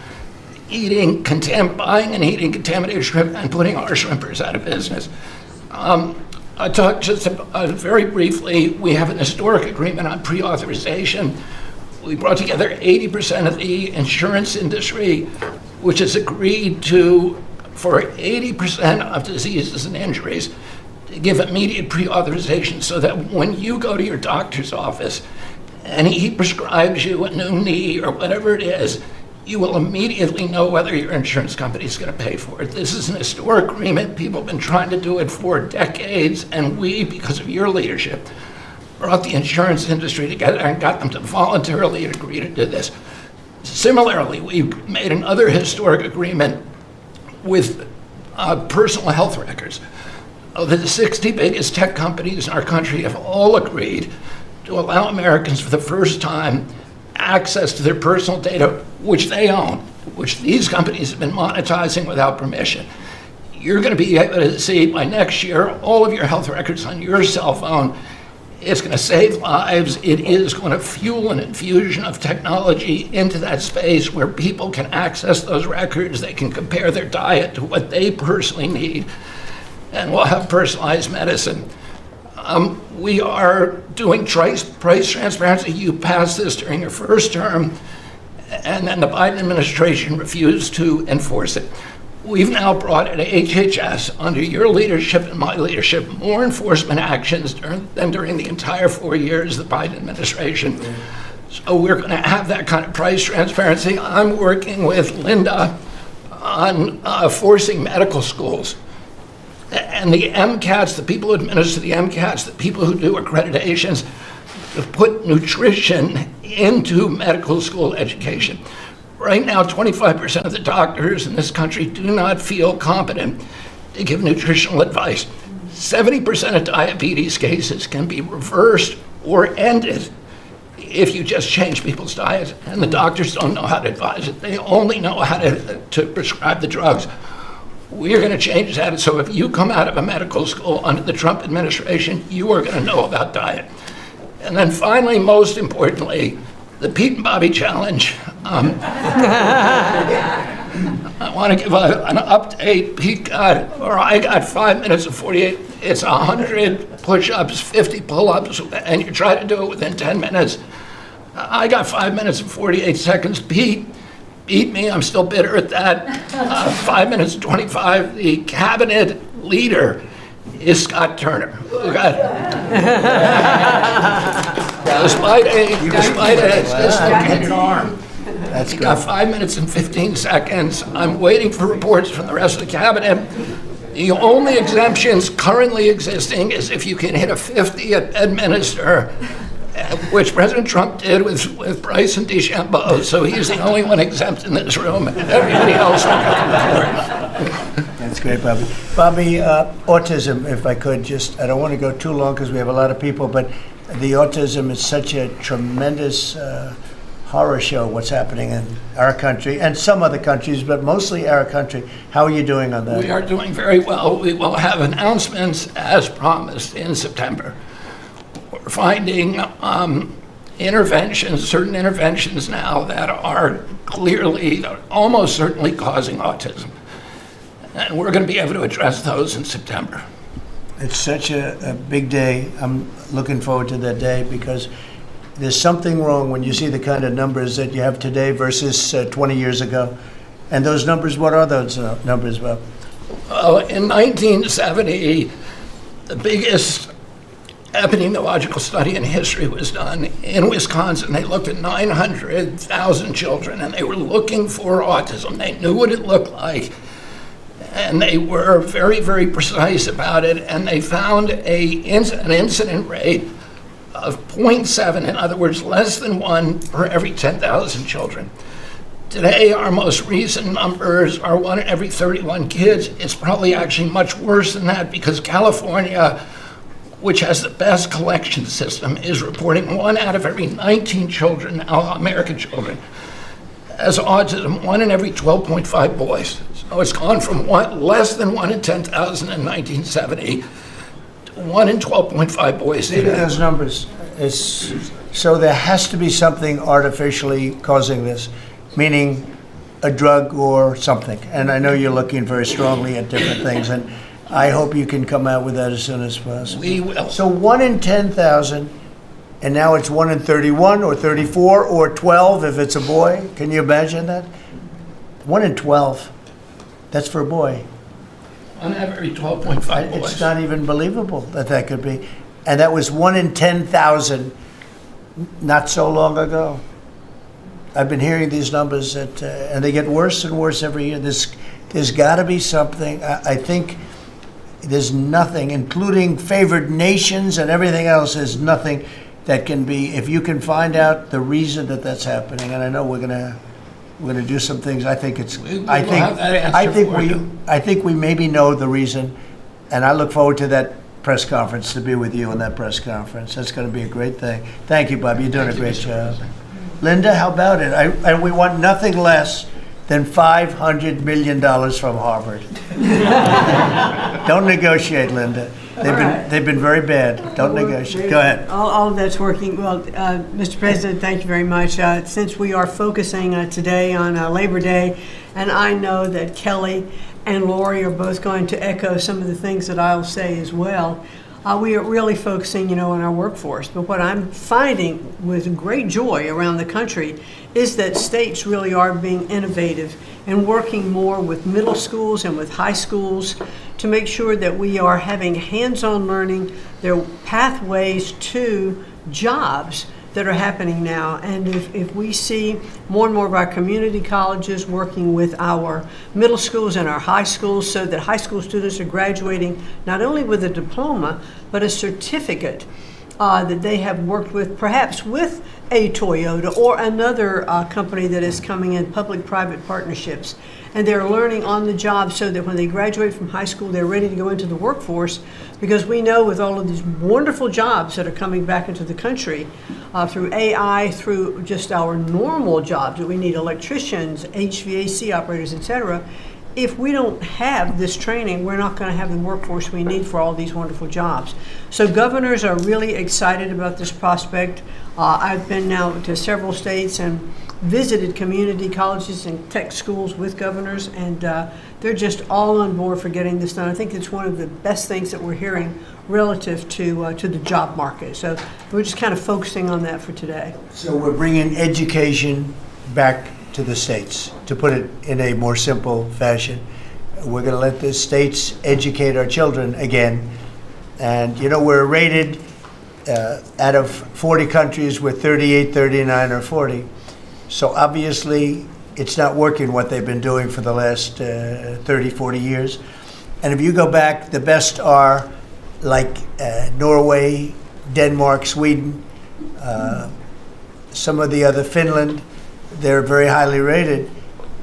buying and eating contaminated shrimp and putting our shrimpers out of business. I talked just very briefly, we have an historic agreement on pre-authorization. We brought together 80% of the insurance industry, which has agreed to, for 80% of diseases and injuries, to give immediate pre-authorization so that when you go to your doctor's office and he prescribes you a new knee or whatever it is, you will immediately know whether your insurance company is going to pay for it. This is an historic agreement. People have been trying to do it for decades, and we, because of your leadership, brought the insurance industry together and got them to voluntarily agree to do this. Similarly, we made another historic agreement with personal health records. The 60 biggest tech companies in our country have all agreed to allow Americans for the first time access to their personal data, which they own, which these companies have been monetizing without permission. You're going to be able to see by next year all of your health records on your cell phone. It's going to save lives. It is going to fuel an infusion of technology into that space where people can access those records. They can compare their diet to what they personally need. and we'll have personalized medicine. We are doing price transparency. You passed this during your first term, and then the Biden administration refused to enforce it. We've now brought at HHS, under your leadership and my leadership, more enforcement actions than during the entire 4 years of the Biden administration. So we're going to have that kind of price transparency. I'm working with Linda on forcing medical schools and the MCATs, the people who administer the MCATs, the people who do accreditations, to put nutrition into medical school education. Right now, 25% of the doctors in this country do not feel competent to give nutritional advice. 70% of diabetes cases can be reversed or ended if you just change people's diets, and the doctors don't know how to advise it. They only know how to prescribe the drugs. We're going to change that, so if you come out of a medical school under the Trump administration, you are going to know about diet. And then finally, most importantly, the Pete and Bobby challenge. I want to give an update. I got 5 minutes and 48. It's 100 push-ups, 50 pull-ups, and you try to do it within 10 minutes. I got 5 minutes and 48 seconds. Pete beat me. I'm still bitter at that. 5 minutes and 25. The cabinet leader is Scott Turner. Despite a dislocated arm.
That's
He
good.
got 5 minutes and 15 seconds. I'm waiting for reports from the rest of the cabinet. The only exemptions currently existing is if you can hit a 50 at Bedminster, which President Trump did with Bryson DeChambeau. So he's the only one exempt in this room. Everybody else will come forward.
That's great, Bobby. Bobby, autism, if I could just, I don't want to go too long because we have a lot of people, but the autism is such a tremendous horror show, what's happening in our country and some other countries, but mostly our country. How are you doing on that?
We are doing very well. We will have announcements as promised in September. We're finding certain interventions now that are clearly, almost certainly causing autism. And we're going to be able to address those in September.
It's such a big day. I'm looking forward to that day because there's something wrong when you see the kind of numbers that you have today versus 20 years ago. And those numbers, what are those numbers, Bob?
In 1970, the biggest epidemiological study in history was done in Wisconsin. They looked at 900,000 children, and they were looking for autism. They knew what it looked like, and they were very, very precise about it, and they found an incident rate of 0.7, in other words, less than 1 per every 10,000 children. Today, our most recent numbers are 1 in every 31 kids. It's probably actually much worse than that because California, which has the best collection system, is reporting 1 out of every 19 children, American children, has autism, 1 in every 12.5 boys. So it's gone from less than 1 in 10,000 in 1970 to 1 in 12.5 boys
Look at
today.
those numbers. So there has to be something artificially causing this, meaning a drug or something. And I know you're looking very strongly at different things, and I hope you can come out with that as soon as possible.
We will.
So 1 in 10,000, and now it's 1 in 31 or 34 or 12 if it's a boy. Can you imagine that? 1 in 12. That's for a boy.
1 out of every 12.5 boys.
It's not even believable that could be. And that was 1 in 10,000 not so long ago. I've been hearing these numbers, and they get worse and worse every year. There's got to be something. I think there's nothing, including favored nations and everything else, there's nothing that can be, if you can find out the reason that that's happening, and I know we're gonna do some things. I think it's.
We will
I think.
have that answer
I think
for
we.
you.
I think we maybe know the reason, and I look forward to that press conference, to be with you in that press conference. That's going to be a great thing. Thank you, Bob. You're doing a great job. Linda, how about it? And we want nothing less than $500 million from Harvard. Don't negotiate, Linda. They've been very bad. Don't negotiate. Go ahead.
All of that's working. Well, Mr. President, thank you very much. Since we are focusing today on Labor Day, and I know that Kelly and Lori are both going to echo some of the things that I'll say as well. We are really focusing, on our workforce. But what I'm finding with great joy around the country is that states really are being innovative and working more with middle schools and with high schools to make sure that we are having hands-on learning, there are pathways to jobs that are happening now. And if we see more and more of our community colleges working with our middle schools and our high schools so that high school students are graduating not only with a diploma, but a certificate that they have worked with, perhaps with a Toyota or another company that is coming in, public-private partnerships. And they're learning on the job so that when they graduate from high school, they're ready to go into the workforce, because we know with all of these wonderful jobs that are coming back into the country through AI, through just our normal jobs that we need, electricians, HVAC operators, etc. If we don't have this training, we're not going to have the workforce we need for all these wonderful jobs. So governors are really excited about this prospect. I've been now to several states and visited community colleges and tech schools with governors, and they're just all on board for getting this done. I think it's one of the best things that we're hearing relative to the job market. So we're just kind of focusing on that for today.
So we're bringing education back to the states, to put it in a more simple fashion. We're going to let the states educate our children again. And, we're rated out of 40 countries, we're 38, 39, or 40. So obviously, it's not working what they've been doing for the last 30, 40 years. And if you go back, the best are like Norway, Denmark, Sweden, some of the other, Finland, they're very highly rated.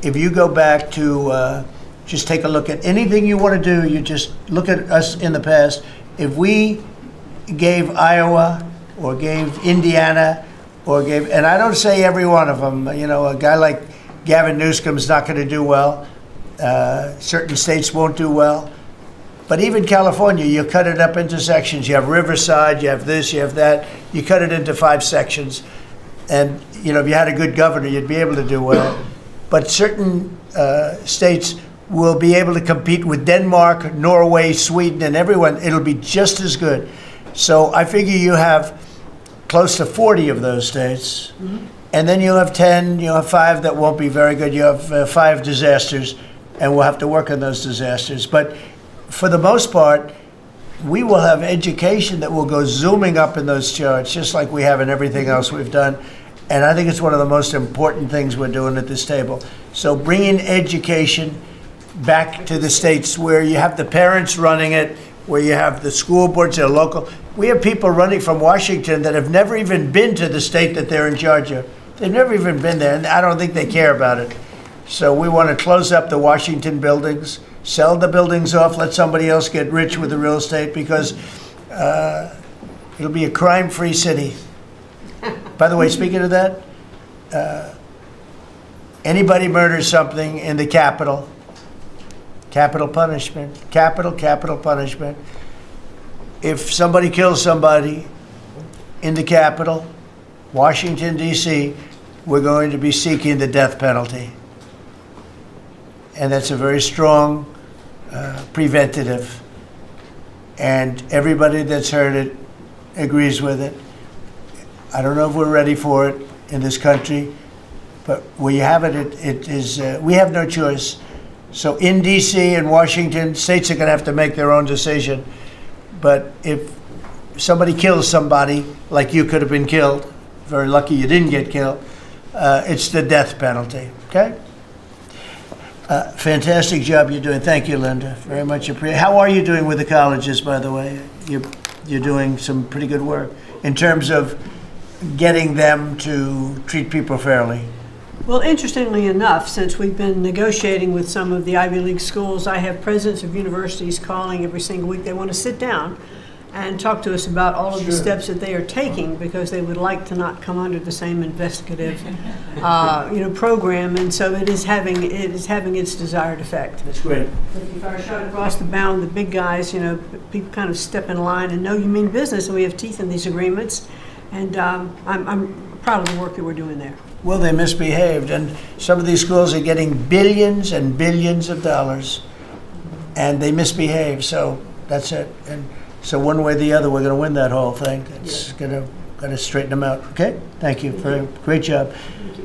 If you go back to just take a look at anything you want to do, you just look at us in the past. If we gave Iowa or gave Indiana and I don't say every one of them, a guy like Gavin Newsom's not going to do well. Certain states won't do well. But even California, you cut it up into sections. You have Riverside, you have this, you have that. You cut it into 5 sections. And, if you had a good governor, you'd be able to do well. But certain states will be able to compete with Denmark, Norway, Sweden, and everyone. It'll be just as good. So I figure you have close to 40 of those states. Mm-hmm. And then you'll have 10, you'll have 5 that won't be very good. You have 5 disasters, and we'll have to work on those disasters. But for the most part, we will have education that will go zooming up in those charts, just like we have in everything else we've done. And I think it's one of the most important things we're doing at this table. So bringing education back to the states where you have the parents running it, where you have the school boards that are local. We have people running from Washington that have never even been to the state that they're in charge of. They've never even been there, and I don't think they care about it. So we want to close up the Washington buildings, sell the buildings off, let somebody else get rich with the real estate, because it'll be a crime-free city. By the way, speaking of that, anybody murders something in the Capitol, capital punishment, capital punishment. If somebody kills somebody in the Capitol, Washington, D.C., we're going to be seeking the death penalty. And that's a very strong preventative. And everybody that's heard it agrees with it. I don't know if we're ready for it in this country, but where you have it, it is, we have no choice. So in D.C. and Washington, states are going to have to make their own decision. But if somebody kills somebody, like you could have been killed, very lucky you didn't get killed, it's the death penalty, okay? Fantastic job you're doing. Thank you, Linda. Very much appreciated. How are you doing with the colleges, by the way? You're doing some pretty good work in terms of getting them to treat people fairly.
Well, interestingly enough, since we've been negotiating with some of the Ivy League schools, I have presidents of universities calling every single week. They want to sit down and talk to us about all of the steps that they are taking, because they would like to not come under the same investigative, program. And so it is having its desired effect.
That's great.
If I shot across the bound, the big guys, people kind of step in line and know you mean business, and we have teeth in these agreements. And I'm proud of the work that we're doing there.
Well, they misbehaved, and some of these schools are getting billions and billions of dollars and they misbehave. So that's it. And so one way or the other, we're going to win that whole thing. It's going to straighten them out. Okay? Thank you. Great job.